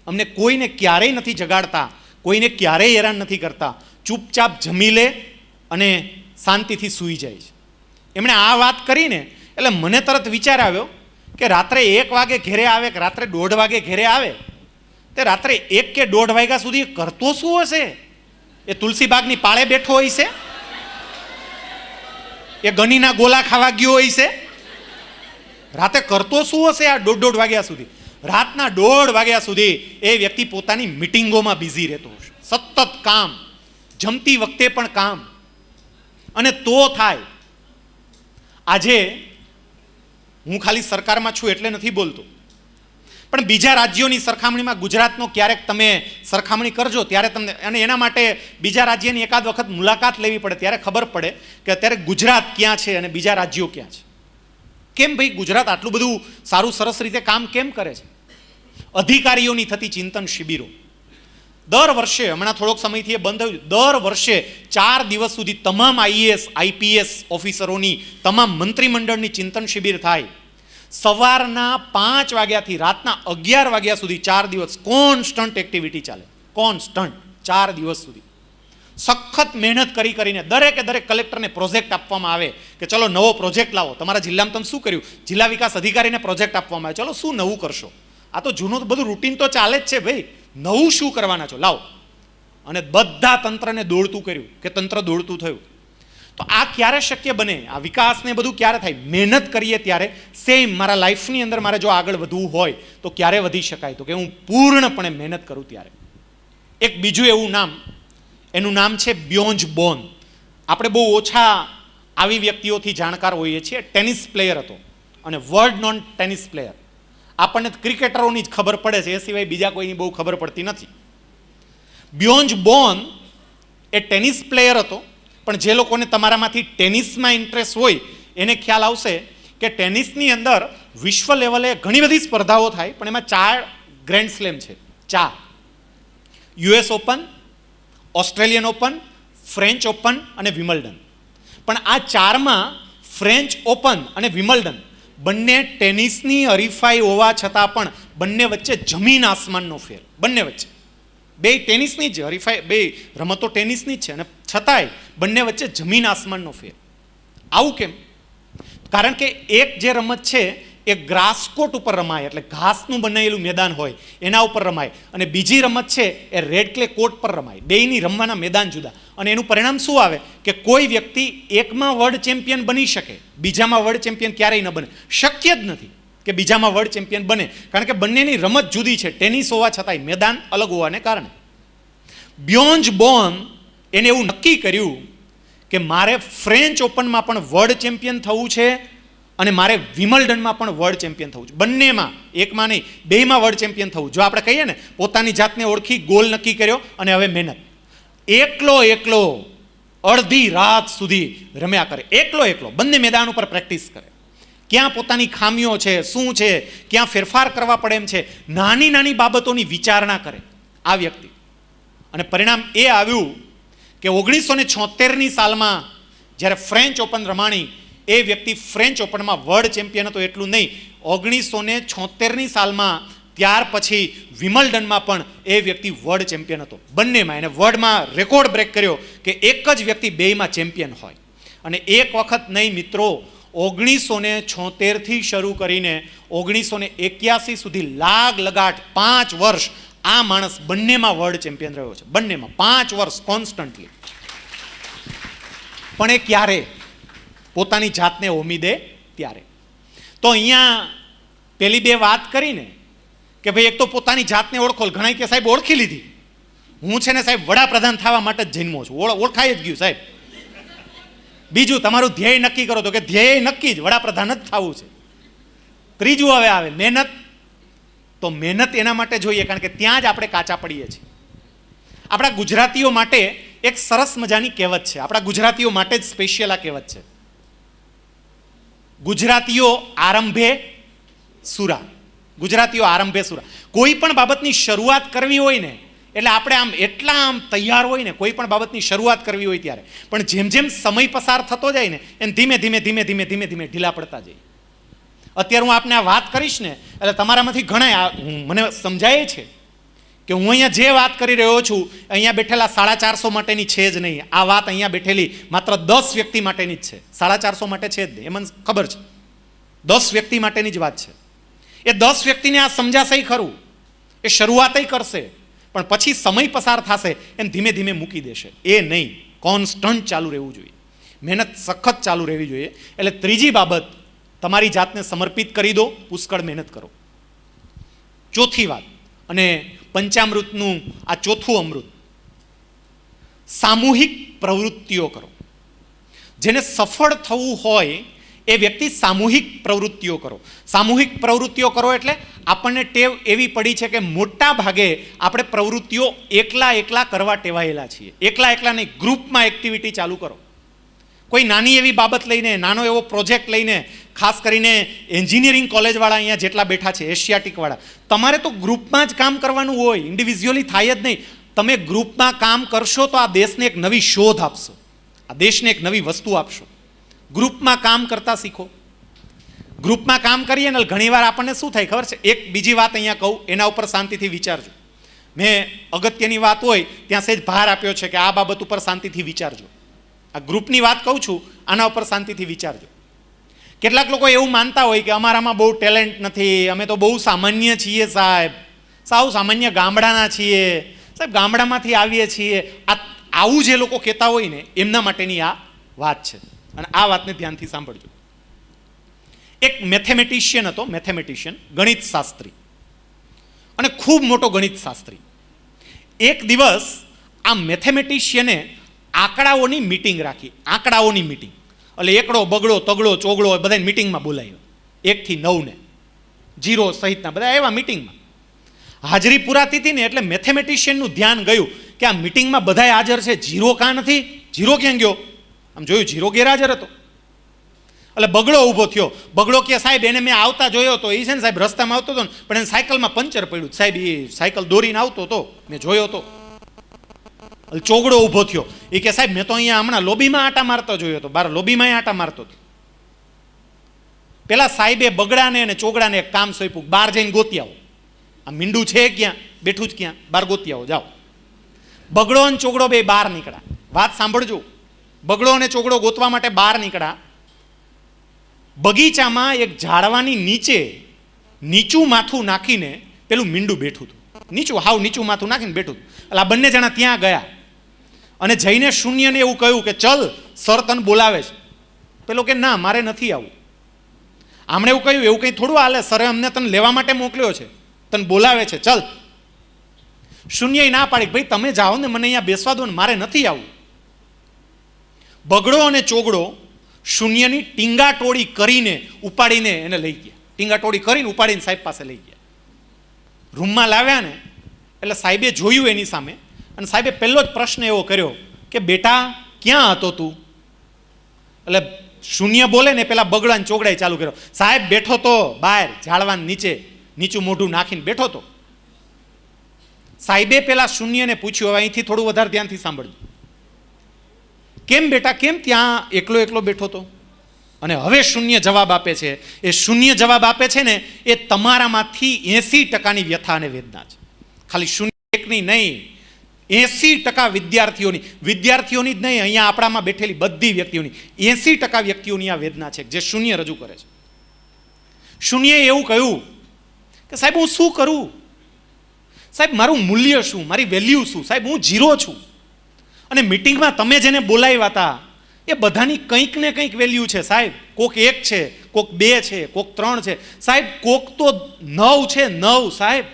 અમને કોઈને ક્યારેય નથી જગાડતા, કોઈને ક્યારેય હેરાન નથી કરતા, ચૂપચાપ જમી લે અને શાંતિથી સૂઈ જાય છે. એમણે આ વાત કરીને એટલે મને તરત વિચાર આવ્યો કે રાત્રે 1 વાગે ઘેરે આવે કે રાત્રે 1:30 વાગે ઘેરે આવે, તે રાત્રે 1 કે 1:30 વાગ્યા સુધી કરતો શું હશે? એ તુલસીબાગની પાળે બેઠો હોય છે? એ ગનીના ગોલા ખાવા ગયો હોય છે? રાતે કરતો શું હશે આ 1:30 વાગ્યા સુધી? રાતના 1:30 વાગ્યા સુધી એ વ્યક્તિ પોતાની મિટિંગોમાં બિઝી રહેતો હશે, સતત કામ, જમતી વખતે પણ કામ. અને તો થાય. આજે હું ખાલી સરકારમાં છું એટલે નથી બોલતો, પણ બીજા રાજ્યોની સરખામણીમાં ગુજરાતનો ક્યારેક તમે સરખામણી કરજો ત્યારે તમને, અને એના માટે બીજા રાજ્યની એકાદ વખત મુલાકાત લેવી પડે ત્યારે ખબર પડે કે અત્યારે ગુજરાત ક્યાં છે અને બીજા રાજ્યો ક્યાં છે. કેમ ભાઈ ગુજરાત આટલું બધું સારું સરસ રીતે કામ કેમ કરે છે? અધિકારીઓની થતી ચિંતન શિબિરો દર વર્ષે, હમણાં થોડોક સમયથી એ બંધ થયું, દર વર્ષે 4 દિવસ સુધી તમામ આઈએએસ આઈપીએસ ઓફિસરોની, તમામ મંત્રીમંડળની ચિંતન શિબિર થાય. સવારના 5 વાગ્યાથી રાતના 11 વાગ્યા સુધી 4 દિવસ કોન્સ્ટન્ટ એક્ટિવિટી ચાલે. કોન્સ્ટન્ટ 4 દિવસ સુધી સખત મહેનત કરીને દરેક કલેક્ટરને પ્રોજેક્ટ આપવામાં આવે કે ચલો નવો પ્રોજેક્ટ લાવો. તમારા જિલ્લામાં તમે શું કર્યું? જિલ્લા વિકાસ અધિકારીને પ્રોજેક્ટ આપવામાં આવે, ચલો શું નવું કરશો? આ તો જૂનું બધું રૂટીન તો ચાલે જ છે ભાઈ, નવું શું કરવાના છો, લાવો. અને બધા તંત્રને દોડતું કર્યું કે તંત્ર દોડતું થયું. તો આ ક્યારે શક્ય બને? આ વિકાસને બધું ક્યારે થાય? મહેનત કરીએ ત્યારે. સેમ મારા લાઈફની અંદર મારે જો આગળ વધવું હોય તો ક્યારે વધી શકાય? તો કે હું પૂર્ણપણે મહેનત કરું ત્યારે. એક બીજું એવું નામ, એનું નામ છે બ્યોન્જ બોન. આપણે બહુ ઓછા આવી વ્યક્તિઓથી જાણકાર હોઈએ છીએ. ટેનિસ પ્લેયર હતો અને વર્લ્ડ નોન ટેનિસ પ્લેયર. આપણને ક્રિકેટરોની જ ખબર પડે છે, એ સિવાય બીજા કોઈની બહુ ખબર પડતી નથી. બ્યોન્જ બોન એ ટેનિસ પ્લેયર હતો, પણ જે લોકોને તમારામાંથી ટેનિસમાં ઇન્ટરેસ્ટ હોય એને ખ્યાલ આવશે કે ટેનિસની અંદર વિશ્વ લેવલે ઘણી બધી સ્પર્ધાઓ થાય, પણ એમાં 4 ગ્રેન્ડ સ્લેમ છે. 4: US open, Australian open, French open અને વિમલ્ડન. પણ આ 4માં ફ્રેન્ચ ઓપન અને વિમલ્ડન બંને ટેનિસની હરીફાઈ હોવા છતાં પણ બંને વચ્ચે જમીન આસમાનનો ફેર. બંને વચ્ચે બે ટેનિસની જ હરીફાઈ, બે રમતો ટેનિસની જ છે અને છતાંય બંને વચ્ચે જમીન આસમાનનો ફેર. આવું કેમ? કારણ કે એક જે રમત છે એ ગ્રાસકોટ ઉપર રમાય, એટલે ઘાસનું બનાવેલું મેદાન હોય એના ઉપર રમાય, અને બીજી રમત છે એ રેડ ક્લે કોર્ટ પર રમાય. બેયની રમવાના મેદાન જુદા, અને એનું પરિણામ શું આવે કે કોઈ વ્યક્તિ એકમાં વર્લ્ડ ચેમ્પિયન બની શકે, બીજામાં વર્લ્ડ ચેમ્પિયન ક્યારેય ન બને. શક્ય જ નથી કે બીજામાં વર્લ્ડ ચેમ્પિયન બને, કારણ કે બંનેની રમત જુદી છે. ટેનિસ હોવા છતાંય મેદાન અલગ હોવાને કારણે બ્યોન્જ બોર્ન એને એવું નક્કી કર્યું કે મારે ફ્રેન્ચ ઓપનમાં પણ વર્લ્ડ ચેમ્પિયન થવું છે અને મારે વિમલ્ડનમાં પણ વર્લ્ડ ચેમ્પિયન થવું છે. બંનેમાં, એકમાં નહીં, બેયમાં વર્લ્ડ ચેમ્પિયન થવું. જો આપણે કહીએ ને, પોતાની જાતને ઓળખી, ગોલ નક્કી કર્યો અને હવે મહેનત. એકલો અડધી રાત સુધી રમ્યા કરે, એકલો બંને મેદાન ઉપર પ્રેક્ટિસ કરે. ક્યાં પોતાની ખામીઓ છે, શું છે, ક્યાં ફેરફાર કરવા પડે એમ છે, નાની નાની બાબતોની વિચારણા કરે આ વ્યક્તિ. અને પરિણામ એ આવ્યું કે 1976ની સાલમાં જ્યારે ફ્રેન્ચ ઓપન રમાણી, એ વ્યક્તિ ફ્રેન્ચ ઓપનમાં વર્લ્ડ ચેમ્પિયન હતો. એટલું નહીં, 1976ની સાલમાં ત્યાર પછી વિમલ્ડનમાં પણ એ વ્યક્તિ વર્લ્ડ ચેમ્પિયન હતો. બંનેમાં એને વર્લ્ડમાં રેકોર્ડ બ્રેક કર્યો કે એક જ વ્યક્તિ બેયમાં ચેમ્પિયન હોય. અને એક વખત નહીં મિત્રો, 1976થી શરૂ કરીને 1981 સુધી લગાટ 5 વર્ષ આ માણસ બંનેમાં વર્લ્ડ ચેમ્પિયન રહ્યો છે. બંનેમાં 5 વર્ષ કોન્સ્ટન્ટલી. પણ એ ક્યારે? પોતાની જાતને હોમી દે ત્યારે. તો અહીંયા પેલી બે વાત કરીને કે ભાઈ એક તો પોતાની જાતને ઓળખો. ઘણા કે સાહેબ ઓળખી લીધી, હું છે ને સાહેબ વડાપ્રધાન થવા માટે જ જન્મો છું. ઓળખાઈ જ ગયું સાહેબ. બીજું, તમારું ધ્યેય નક્કી કરો, તો કે ધ્યેય નક્કી જ, વડાપ્રધાન જ થવું છે. ત્રીજું હવે આવે મહેનત. તો મહેનત એના માટે જોઈએ કારણ કે ત્યાં જ આપણે કાચા પડીએ છીએ. આપણા ગુજરાતીઓ માટે એક સરસ મજાની કહેવત છે, આપણા ગુજરાતીઓ માટે જ સ્પેશિયલ આ કહેવત છે. ગુજરાતીઓ આરંભે સુરા. ગુજરાતીઓ આરંભે સુરા. કોઈ પણ બાબતની શરૂઆત કરવી હોય ને, એટલે આપણે આમ એટલા આમ તૈયાર હોય ને કોઈ પણ બાબતની શરૂઆત કરવી હોય ત્યારે, પણ જેમ જેમ સમય પસાર થતો જાય ને એમ ધીમે ધીમે ઢીલા પડતા જાય. અત્યારે હું આપને આ વાત કરીશ ને એટલે તમારામાંથી ઘણા મને સમજાય છે કે હું અહીંયા જે વાત કરી રહ્યો છું અહીંયા બેઠેલા 450 માટેની છે જ નહીં. આ વાત અહીંયા બેઠેલી માત્ર 10 વ્યક્તિ માટેની જ છે. 450 માટે છે જ નહીં, એ મને ખબર છે. 10 વ્યક્તિ માટેની જ વાત છે. એ 10 વ્યક્તિને આ સમજાશે ખરું, એ શરૂઆતય કરશે, પણ પછી સમય પસાર થશે એમ ધીમે ધીમે મૂકી દેશે. એ નહીં, કોન્સ્ટન્ટ ચાલુ રહેવું જોઈએ, મહેનત સખત ચાલુ રહેવી જોઈએ. એટલે ત્રીજી બાબત, તમારી જાતને સમર્પિત કરી દો, પુષ્કળ મહેનત કરો. ચોથી વાત, અને પંચામૃતનું આ ચોથું અમૃત, સામૂહિક પ્રવૃત્તિઓ કરો. જેને સફળ થવું હોય એ વ્યક્તિ સામૂહિક પ્રવૃત્તિઓ કરો. સામૂહિક પ્રવૃત્તિઓ કરો એટલે આપણને ટેવ એવી પડી છે કે મોટા ભાગે આપણે પ્રવૃત્તિઓ એકલા કરવા ટેવાયેલા છીએ. એકલા નહીં, ગ્રુપમાં એક્ટિવિટી ચાલુ કરો. કોઈ નાની એવી બાબત લઈને, નાનો એવો પ્રોજેક્ટ લઈને, ખાસ કરીને એન્જિનિયરિંગ કોલેજવાળા અહીંયા જેટલા બેઠા છે, એશિયાટિકવાળા, તમારે તો ગ્રુપમાં જ કામ કરવાનું હોય, ઇન્ડિવિજ્યુઅલી થાય જ નહીં. તમે ગ્રુપમાં કામ કરશો તો આ દેશને એક નવી શોધ આપશો, આ દેશને એક નવી વસ્તુ આપશો. ગ્રુપમાં કામ કરતા શીખો. ગ્રુપમાં કામ કરીએ ને ઘણીવાર આપણને શું થાય ખબર છે? એક બીજી વાત અહીંયા કહું, એના ઉપર શાંતિથી વિચારજો. મેં અગત્યની વાત હોય ત્યાં સહેજ ભાર આપ્યો છે કે આ બાબત ઉપર શાંતિથી વિચારજો. આ ગ્રુપની વાત કહું છું, આના ઉપર શાંતિથી વિચારજો. કેટલાક લોકો એવું માનતા હોય કે અમારામાં બહુ ટેલેન્ટ નથી, અમે તો બહુ સામાન્ય છીએ સાહેબ, સાવ સામાન્ય ગામડાના છીએ સાહેબ, ગામડામાંથી આવીએ છીએ. આવું જે લોકો કહેતા હોય ને એમના માટેની આ વાત છે, અને આ વાતને ધ્યાનથી સાંભળજો. એક મેથેમેટિશિયન હતો, ગણિત શાસ્ત્રી, અને ખૂબ મોટો ગણિત શાસ્ત્રી. એક દિવસ આ મેથેમેટિશિયને આંકડાઓની મિટિંગ રાખી. આંકડાઓની મિટિંગ એટલે એકડો બગડો તગડો ચોગડો બધાને મિટિંગમાં બોલાવ્યો, 1 થી 9 ને 0 સહિતના બધા એવા મિટિંગમાં હાજરી પુરાતી હતી ને એટલે મેથેમેટિશિયનનું ધ્યાન ગયું કે આ મિટિંગમાં બધા હાજર છે, 0 કાં નથી, 0 ક્યાં ગયો? આમ જોયું જીરો ગેરહાજર હતો. એટલે બગડો ઊભો થયો. બગડો કે સાહેબ એને મેં આવતા જોયો હતો, એ છે ને સાહેબ રસ્તામાં આવતો હતો ને પણ એને સાયકલમાં પંચર પડ્યું સાહેબ, એ સાયકલ દોરીને આવતો હતો, મેં જોયો હતો. ચોગડો ઊભો થયો. એ કે સાહેબ મેં તો અહીંયા હમણાં લોબીમાં આટા મારતો જોયો હતો, બાર લોબીમાં આટા મારતો હતો. પેલા સાહેબે બગડાને અને ચોગડાને એક કામ સોંપ્યું, બહાર જઈને ગોતી આવો. આ મીંડું છે ક્યાં, બેઠું જ ક્યાં, બહાર ગોતી આવો, જાઓ. બગડો અને ચોગડો બે બહાર નીકળ્યા. વાત સાંભળજો, બગડો અને ચોગડો ગોતવા માટે બહાર નીકળ્યા. બગીચામાં એક ઝાડવાની નીચે નીચું માથું નાખીને પેલું મીંડું બેઠું હતું. નીચું, હાવ નીચું માથું નાખીને બેઠું હતું. એટલે આ બંને જણા ત્યાં ગયા અને જઈને શૂન્યને એવું કહ્યું કે ચલ સર તને બોલાવે છે. પેલો કે ના મારે નથી આવવું. આમણે એવું કહ્યું એવું કંઈ થોડું હાલે, સરે અમને તને લેવા માટે મોકલ્યો છે, તને બોલાવે છે, ચલ. શૂન્યએ ના પાડી, ભાઈ તમે જાઓ ને, મને અહીંયા બેસવા દો ને, મારે નથી આવવું. બગડો અને ચોગડો શૂન્યની ટીંગાટોળી કરીને ઉપાડીને એને લઈ ગયા. ટીંગાટોળી કરીને ઉપાડીને સાહેબ પાસે લઈ ગયા. રૂમમાં લાવ્યા ને એટલે સાહેબે જોયું એની સામે, અને સાહેબે પહેલો જ પ્રશ્ન એવો કર્યો કે બેટા ક્યાં હતો તું? એટલે શૂન્ય બોલે ને પેલા બગડાને ચોગડાય ચાલુ કર્યો, સાહેબ બેઠો તો બહાર ઝાડવાની નીચે, નીચું મોઢું નાખીને બેઠો તો. સાહેબે પેલા શૂન્યને પૂછ્યું, હવે અહીંથી થોડું વધારે ધ્યાનથી સાંભળજો, કેમ બેટા કેમ ત્યાં એકલો એકલો બેઠો તો? અને હવે શૂન્ય જવાબ આપે છે. એ શૂન્ય જવાબ આપે છે ને એ તમારામાંથી 80% વ્યથા અને વેદના છે. ખાલી શૂન્ય એકની નહીં, 80% વિદ્યાર્થીઓની જ નહીં, અહીંયા આપણામાં બેઠેલી બધી વ્યક્તિઓની 80% વ્યક્તિઓની આ વેદના છે જે શૂન્ય રજૂ કરે છે. શૂન્યએ એવું કહ્યું કે સાહેબ હું શું કરું? સાહેબ મારું મૂલ્ય શું, મારી વેલ્યુ શું? સાહેબ હું ઝીરો છું. અને મિટિંગમાં તમે જેને બોલાવ્યા હતા એ બધાની કંઈક ને કંઈક વેલ્યુ છે સાહેબ. કોક 1 છે, કોક 2 છે, કોક 3 છે સાહેબ, કોક તો 9 છે, 9 સાહેબ.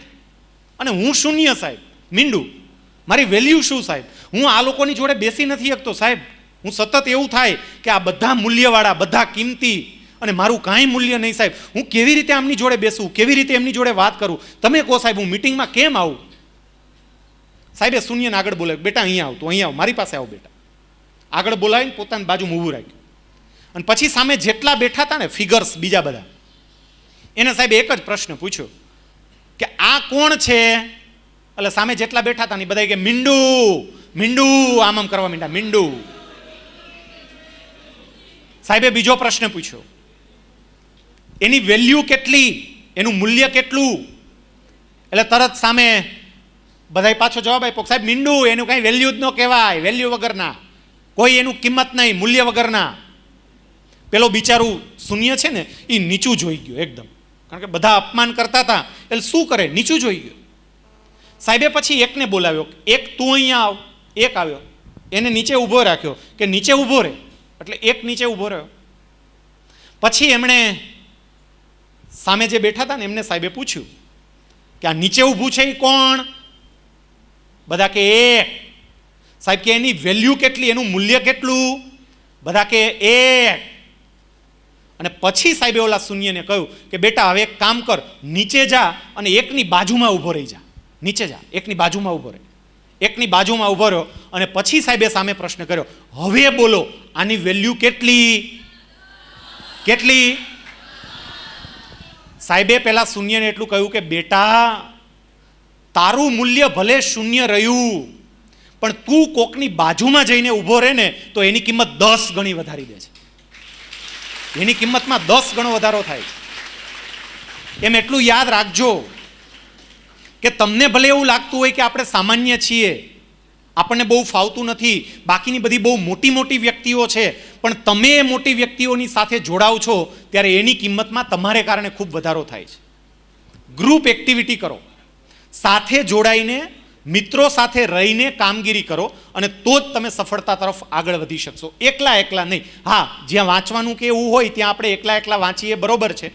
અને હું શૂન્ય સાહેબ, મીંડું. મારી વેલ્યુ શું સાહેબ? હું આ લોકોની જોડે બેસી નથી શકતો સાહેબ. હું સતત એવું થાય કે આ બધા મૂલ્યવાળા, બધા કિંમતી, અને મારું કાંઈ મૂલ્ય નહીં સાહેબ. હું કેવી રીતે આમની જોડે બેસું, કેવી રીતે એમની જોડે વાત કરું? તમે કહો સાહેબ હું મિટિંગમાં કેમ આવું? સાહેબે શૂન્યને આગળ બોલાવ્યું, બેટા અહીંયા આવ, તું અહીંયા આવ, મારી પાસે આવ બેટા. આગળ બોલાવીને પોતાની બાજુમાં ઊભું રાખ્યું. અને પછી સામે જેટલા બેઠા હતા ને ફિગર્સ બીજા બધા, એને સાહેબ એક જ પ્રશ્ન પૂછ્યો કે આ કોણ છે? એટલે સામે જેટલા બેઠા હતા ને બધા કે મીંડું, મીંડું, આમ આમ કરવા માંડ્યા, મીંડું. સાહેબે બીજો પ્રશ્ન પૂછ્યો, એની વેલ્યુ કેટલી, એનું મૂલ્ય કેટલું? એટલે તરત સામે બધાય પાછો જવાબ આપ્યો, સાહેબ મીંડું, એનું કાંઈ વેલ્યુ જ ન કહેવાય, વેલ્યુ વગરના, કોઈ એનું કિંમત નહીં, મૂલ્ય વગરના. પેલો બિચારું શૂન્ય છે ને એ નીચું જોઈ ગયો એકદમ, કારણ કે બધા અપમાન કરતા હતા એટલે શું કરે, નીચું જોઈ ગયો. સાહેબે પછી એકને બોલાવ્યો, એક તું અહીંયા આવ. એક આવ્યો, એને નીચે ઊભો રાખ્યો કે નીચે ઊભો રહે, એટલે એક નીચે ઊભો રહ્યો. પછી એમણે સામે જે બેઠા હતા ને એમને સાહેબે પૂછ્યું કે આ નીચે ઊભું છે એ કોણ? બધા કે એક. સાહેબ કે એની વેલ્યુ કેટલી, એનું મૂલ્ય કેટલું? બધા કે એક. અને પછી સાહેબે ઓલા શૂન્યને કહ્યું કે બેટા હવે એક કામ કર, નીચે જા અને એકની બાજુમાં ઊભો રહી જા. નીચે જા, એકની બાજુમાં ઊભો રહે. એકની બાજુમાં ઊભો રહ્યો અને પછી સાહેબે સામે પ્રશ્ન કર્યો, હવે બોલો આની વેલ્યુ કેટલી? કેટલી? સાહેબે પેલા શૂન્યને એટલું કહ્યું કે બેટા તારું મૂલ્ય ભલે શૂન્ય રહ્યું, પણ તું કોકની બાજુમાં જઈને ઊભો રહે ને તો એની કિંમત 10 ગણી વધારી દે છે. એની કિંમતમાં 10 ગણો વધારો થાય છે. એમ એટલું યાદ રાખજો કે તમને ભલે એવું લાગતું હોય કે આપણે સામાન્ય છીએ, આપણને બહુ ફાવતું નથી, બાકીની બધી બહુ મોટી મોટી વ્યક્તિઓ છે, પણ તમે એ મોટી વ્યક્તિઓની સાથે જોડાવ છો ત્યારે એની કિંમતમાં તમારે કારણે ખૂબ વધારો થાય છે. ગ્રુપ એક્ટિવિટી કરો, સાથે જોડાઈને મિત્રો સાથે રહીને કામગીરી કરો અને તો જ તમે સફળતા તરફ આગળ વધી શકશો. એકલા એકલા નહીં. હા, જ્યાં વાંચવાનું કે એવું હોય ત્યાં આપણે એકલા એકલા વાંચીએ બરોબર છે,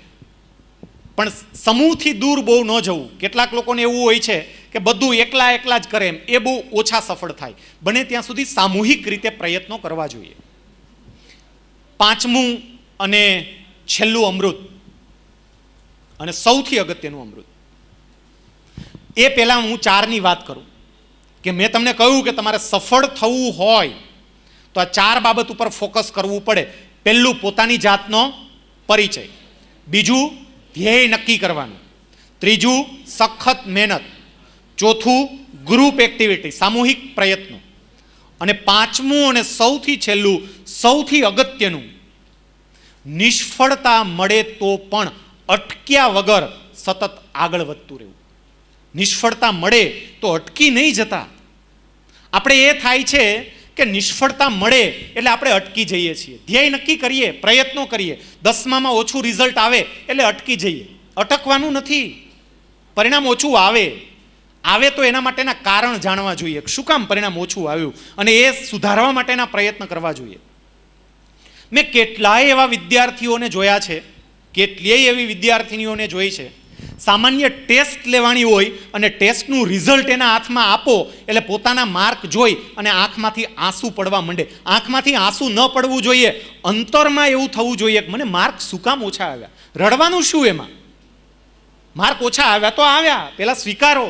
પણ સમૂહથી દૂર બહુ ન જવું. કેટલાક લોકોને એવું હોય છે કે બધું એકલા એકલા જ કરે, એમ એ બહુ ઓછા સફળ થાય. બને ત્યાં સુધી સામૂહિક રીતે પ્રયત્નો કરવા જોઈએ. પાંચમું અને છેલ્લું અમૃત, અને સૌથી અગત્યનું અમૃત, એ પહેલાં હું 4ની વાત કરું કે મેં તમને કહ્યું કે તમારે સફળ થવું હોય તો આ 4 બાબત ઉપર ફોકસ કરવું પડે. પહેલું, પોતાની જાતનો પરિચય. બીજું, ધ્યેય નક્કી કરવાનું. ત્રીજું, સખત મહેનત. ચોથું, ગ્રુપ એક્ટિવિટી, સામૂહિક પ્રયત્નો. અને પાંચમું અને સૌથી છેલ્લું, સૌથી અગત્યનું, નિષ્ફળતા મળે તો પણ અટક્યા વગર સતત આગળ વધતું રહેવું. નિષ્ફળતા મળે તો અટકી નહીં જતા. આપણે એ થાય છે કે નિષ્ફળતા મળે એટલે આપણે અટકી જઈએ છીએ. ધ્યેય નક્કી કરીએ, પ્રયત્નો કરીએ, 10માં ઓછું રિઝલ્ટ આવે એટલે અટકી જઈએ. અટકવાનું નથી. પરિણામ ઓછું આવે તો એના માટેના કારણ જાણવા જોઈએ. શું કામ પરિણામ ઓછું આવ્યું અને એ સુધારવા માટેના પ્રયત્ન કરવા જોઈએ. મેં કેટલાય એવા વિદ્યાર્થીઓને જોયા છે, કેટલીય એવી વિદ્યાર્થીનીઓને જોઈ છે, સામાન્ય ટેસ્ટ લેવાની હોય અને ટેસ્ટનું રિઝલ્ટ એના હાથમાં આપો એટલે પોતાના માર્ક જોઈ અને આંખમાંથી આંસુ પડવા માંડે. આંખમાંથી આંસુ ન પડવું જોઈએ, અંતરમાં એવું થવું જોઈએ કે મને માર્ક શું કામ ઓછા આવ્યા. રડવાનું શું એમાં? માર્ક ઓછા આવ્યા તો આવ્યા, પહેલાં સ્વીકારો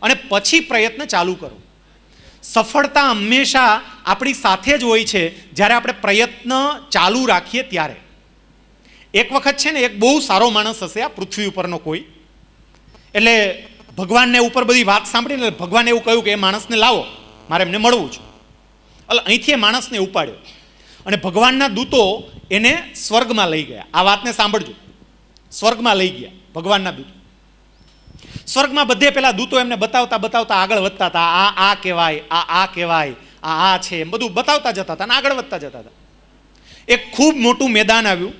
અને પછી પ્રયત્ન ચાલુ કરો. સફળતા હંમેશા આપણી સાથે જ હોય છે જ્યારે આપણે પ્રયત્ન ચાલુ રાખીએ ત્યારે. એક વખત છે ને, એક બહુ સારો માણસ હશે આ પૃથ્વી ઉપરનો કોઈ, એટલે ભગવાનને ઉપર બધી વાત સાંભળીને ભગવાને એવું કહ્યું કે એ માણસને લાવો, મારે એમને મળવું છે. એટલે અહીંથી એ માણસને ઉપાડ્યો અને ભગવાનના દૂતો એને સ્વર્ગમાં લઈ ગયા. આ વાતને સાંભળજો. સ્વર્ગમાં લઈ ગયા ભગવાનના દૂતો. સ્વર્ગમાં બધે પેલા દૂતો એમને બતાવતા આગળ વધતા હતા. આ કહેવાય, આ કહેવાય, આ છે, એમ બધું બતાવતા જતા હતા અને આગળ વધતા જતા હતા. એક ખૂબ મોટું મેદાન આવ્યું.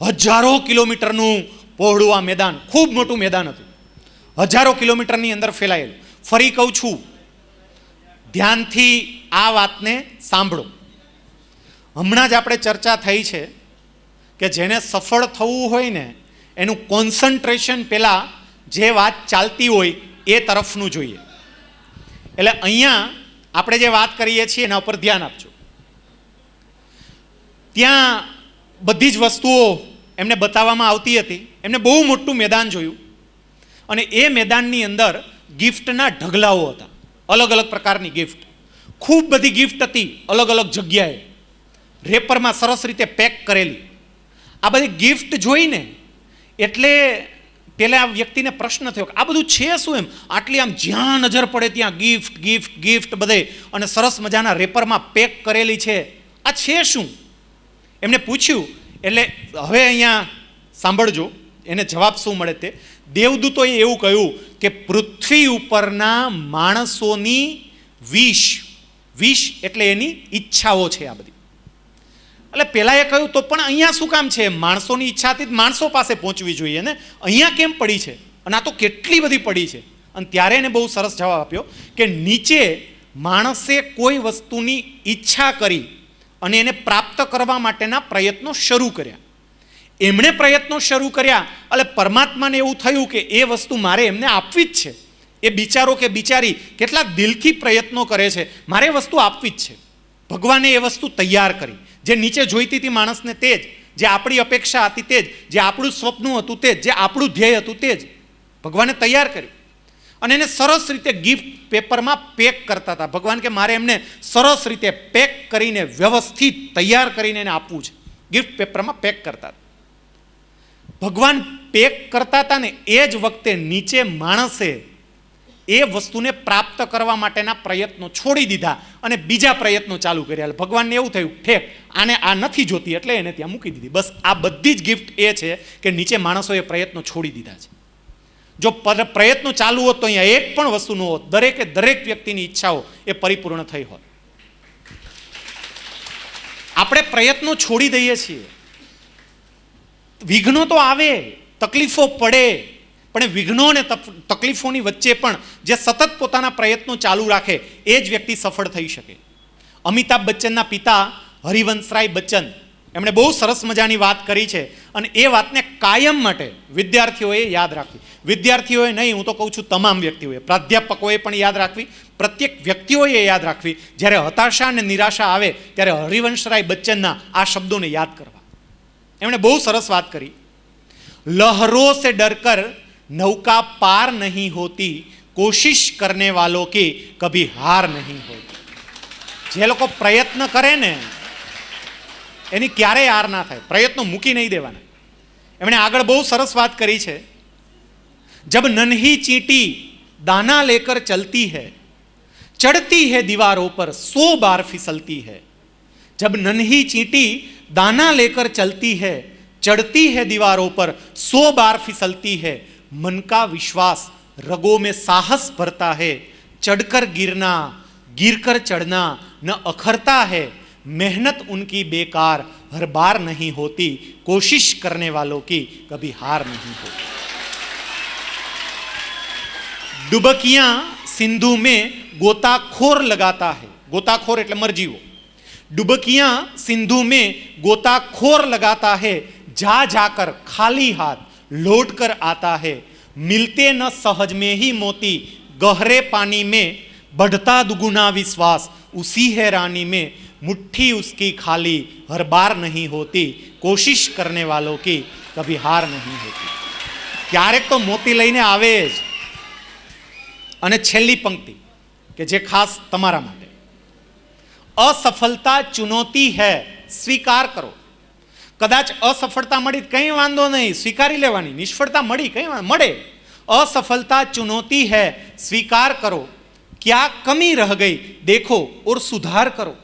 હજારો કિલોમીટરનું પહોળું આ મેદાન, ખૂબ મોટું મેદાન હતું. હજારો કિલોમીટરની અંદર ફેલાયેલું. ફરી કહું છું, ધ્યાનથી આ વાતને સાંભળો. હમણાં જ આપણે ચર્ચા થઈ છે કે જેને સફળ થવું હોય ને એનું કોન્સન્ટ્રેશન પહેલાં જે વાત ચાલતી હોય એ તરફનું જોઈએ. એટલે અહીંયા આપણે જે વાત કરીએ છીએ એના ઉપર ધ્યાન આપજો. ત્યાં બધી જ વસ્તુઓ એમને બતાવવામાં આવતી હતી. એમને બહુ મોટું મેદાન જોયું અને એ મેદાનની અંદર ગિફ્ટના ઢગલાઓ હતા, અલગ અલગ પ્રકારની ગિફ્ટ. ખૂબ બધી ગિફ્ટ હતી અલગ અલગ જગ્યાએ, રેપરમાં સરસ રીતે પેક કરેલી. આ બધી ગિફ્ટ જોઈને એટલે પેલા વ્યક્તિને પ્રશ્ન થયો કે આ બધું છે શું એમ? આટલી આમ જ્યાં નજર પડે ત્યાં ગિફ્ટ ગિફ્ટ ગિફ્ટ બધે અને સરસ મજાના રેપરમાં પેક કરેલી છે, આ છે શું? એમને પૂછ્યું. એટલે હવે અહીંયા સાંભળજો એને જવાબ શું મળે તે. દેવદૂતોએ એવું કહ્યું કે પૃથ્વી ઉપરના માણસોની વિશ એટલે એની ઈચ્છાઓ છે આ બધી. એટલે પહેલાં એ કહ્યું તો પણ અહીંયા શું કામ છે? માણસોની ઈચ્છાથી જ માણસો પાસે પહોંચવી જોઈએ ને, અહીંયા કેમ પડી છે? અને આ તો કેટલી બધી પડી છે. અને ત્યારે એને બહુ સરસ જવાબ આપ્યો કે નીચે માણસે કોઈ વસ્તુની ઈચ્છા કરી અને એને પ્રાપ્ત કરવા માટેના પ્રયત્નો શરૂ કર્યા. એમણે પ્રયત્નો શરૂ કર્યા એટલે પરમાત્માને એવું થયું કે એ વસ્તુ મારે એમને આપવી જ છે. એ બિચારો કે બિચારી કેટલા દિલથી પ્રયત્નો કરે છે, મારે એ વસ્તુ આપવી જ છે. ભગવાને એ વસ્તુ તૈયાર કરી, જે નીચે જોઈતી હતી માણસને તે જ, જે આપણી અપેક્ષા હતી તે જ, જે આપણું સ્વપ્ન હતું તે જ, જે આપણું ધ્યેય હતું તે જ ભગવાને તૈયાર કરી. અને એને સરસ રીતે ગિફ્ટ પેપરમાં પેક કરતા હતા. ભગવાન કે મારે એમને સરસ રીતે પેક કરીને વ્યવસ્થિત તૈયાર કરીને એને આપવું છે. ગિફ્ટ પેપરમાં પેક કરતા હતા. ભગવાન પેક કરતા હતા ને એ જ વખતે નીચે માણસે એ વસ્તુને પ્રાપ્ત કરવા માટેના પ્રયત્નો છોડી દીધા અને બીજા પ્રયત્નો ચાલુ કર્યા. ભગવાનને એવું થયું ઠેક આને આ નથી જોતી એટલે એને ત્યાં મૂકી દીધી. બસ આ બધી જ ગિફ્ટ એ છે કે નીચે માણસોએ પ્રયત્નો છોડી દીધા છે. જો પ્રયત્નો ચાલુ હોત તો અહીંયા એક પણ વસ્તુ ન હોત. દરેક વ્યક્તિની ઈચ્છાઓ એ પરિપૂર્ણ થઈ હોત. આપણે પ્રયત્નો છોડી દઈએ છીએ. વિઘ્નો તો આવે, તકલીફો પડે, પણ વિઘ્નો અને તકલીફોની વચ્ચે પણ જે સતત પોતાના પ્રયત્નો ચાલુ રાખે એ જ વ્યક્તિ સફળ થઈ શકે. અમિતાભ બચ્ચનના પિતા હરિવંશરાય બચ્ચન એમણે બહુ સરસ મજાની વાત કરી છે અને એ વાતને કાયમ માટે વિદ્યાર્થીઓએ યાદ રાખવી. વિદ્યાર્થીઓએ નહીં, હું તો કહું છું તમામ વ્યક્તિઓએ, પ્રાધ્યાપકોએ પણ યાદ રાખવી, પ્રત્યેક વ્યક્તિઓએ યાદ રાખવી. જ્યારે હતાશા અને નિરાશા આવે ત્યારે હરિવંશરાય બચ્ચનના આ શબ્દોને યાદ કરવા. એમણે બહુ સરસ વાત કરી. લહરો સે ડરકર नौका पार नहीं होती, कोशिश करने वालों की कभी हार नहीं होती. જે લોકો પ્રયત્ન કરે ને એની ક્યારેય હાર ના થાય, પ્રયત્નો મૂકી નહીં દેવાના. એમણે આગળ બહુ સરસ વાત કરી છે, જબ નન્હી ચીંટી दाना लेकर चलती है चढ़ती है दीवारों पर 100 बार फिसलती है. जब नन्ही चींटी दाना लेकर चलती है चढ़ती है दीवारों पर 100 बार फिसलती है. मन का विश्वास रगों में साहस भरता है. चढ़कर गिरना गिरकर चढ़ना न अखरता है. मेहनत उनकी बेकार हर बार नहीं होती. कोशिश करने वालों की कभी हार नहीं होती. डुबकियां सिंधु में गोताखोर लगाता है. गोताखोर એટલે મરજીવો. डुबकियां सिंधु में गोताखोर लगाता है. जा जाकर खाली हाथ लौट कर आता है. मिलते न सहज में ही मोती गहरे पानी में बढ़ता दुगुना विश्वास उसी है रानी में. मुट्ठी उसकी खाली हर बार नहीं होती. कोशिश करने वालों की कभी हार नहीं होती. क्यारेक तो मोती लईने आवे ज. અને છેલ્લી પંક્તિ કે જે ખાસ તમારા માટે, असफलता चुनौती है स्वीकार करो. कदाच असफलता मળી કંઈ વાંધો નહીં, સ્વીકારી લેવાની. નિષ્ફળતા મળી કંઈ મળે, असफलता चुनौती है स्वीकार करो. क्या कमी रह गई देखो और सुधार करो.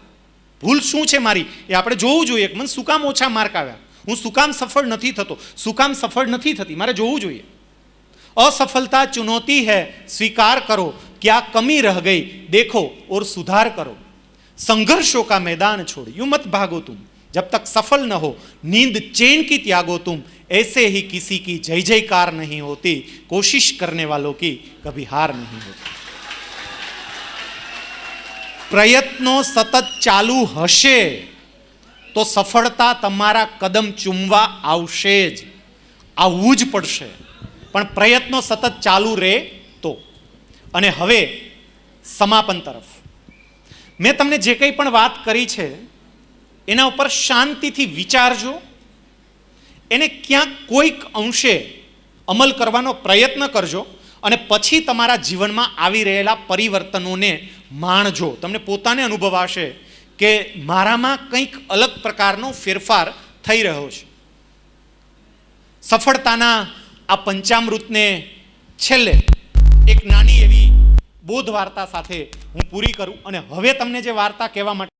ભૂલ શું છે મારી એ આપણે જોવું જોઈએ. મને શું કામ ઓછા માર્ક આવ્યા, હું શું કામ સફળ નથી થતો, શું કામ સફળ નથી થતી, મારે જોવું જોઈએ. असफलता चुनौती है स्वीकार करो. क्या कमी रह गई देखो और सुधार करो. संघर्षों का मैदान छोड़ यूं मत भागो तुम. जब तक सफल न हो नींद चैन की त्यागो तुम. ऐसे ही किसी की जय जयकार नहीं होती. कोशिश करने वालों की कभी हार नहीं होती. प्रयत्नों सतत चालू हशे तो सफलता तमारा कदम चूमवा आवशे ज. आवવું જ પડશે. પણ પ્રયત્નો સતત ચાલુ રહે તો. અને હવે સમાપન તરફ. મેં તમને જે કંઈ પણ વાત કરી છે એના ઉપર શાંતિથી વિચારજો. એને ક્યાંક કોઈક અંશે અમલ કરવાનો પ્રયત્ન કરજો અને પછી તમારા જીવનમાં આવી રહેલા પરિવર્તનોને માણજો. તમને પોતાને અનુભવાશે કે મારામાં કંઈક અલગ પ્રકારનો ફેરફાર થઈ રહ્યો છે. સફળતાના આ પંચામૃતને છેલ્લે એક નાની એવી બોધ વાર્તા સાથે હું પૂરી કરું. અને હવે તમને જે વાર્તા કહેવા માટે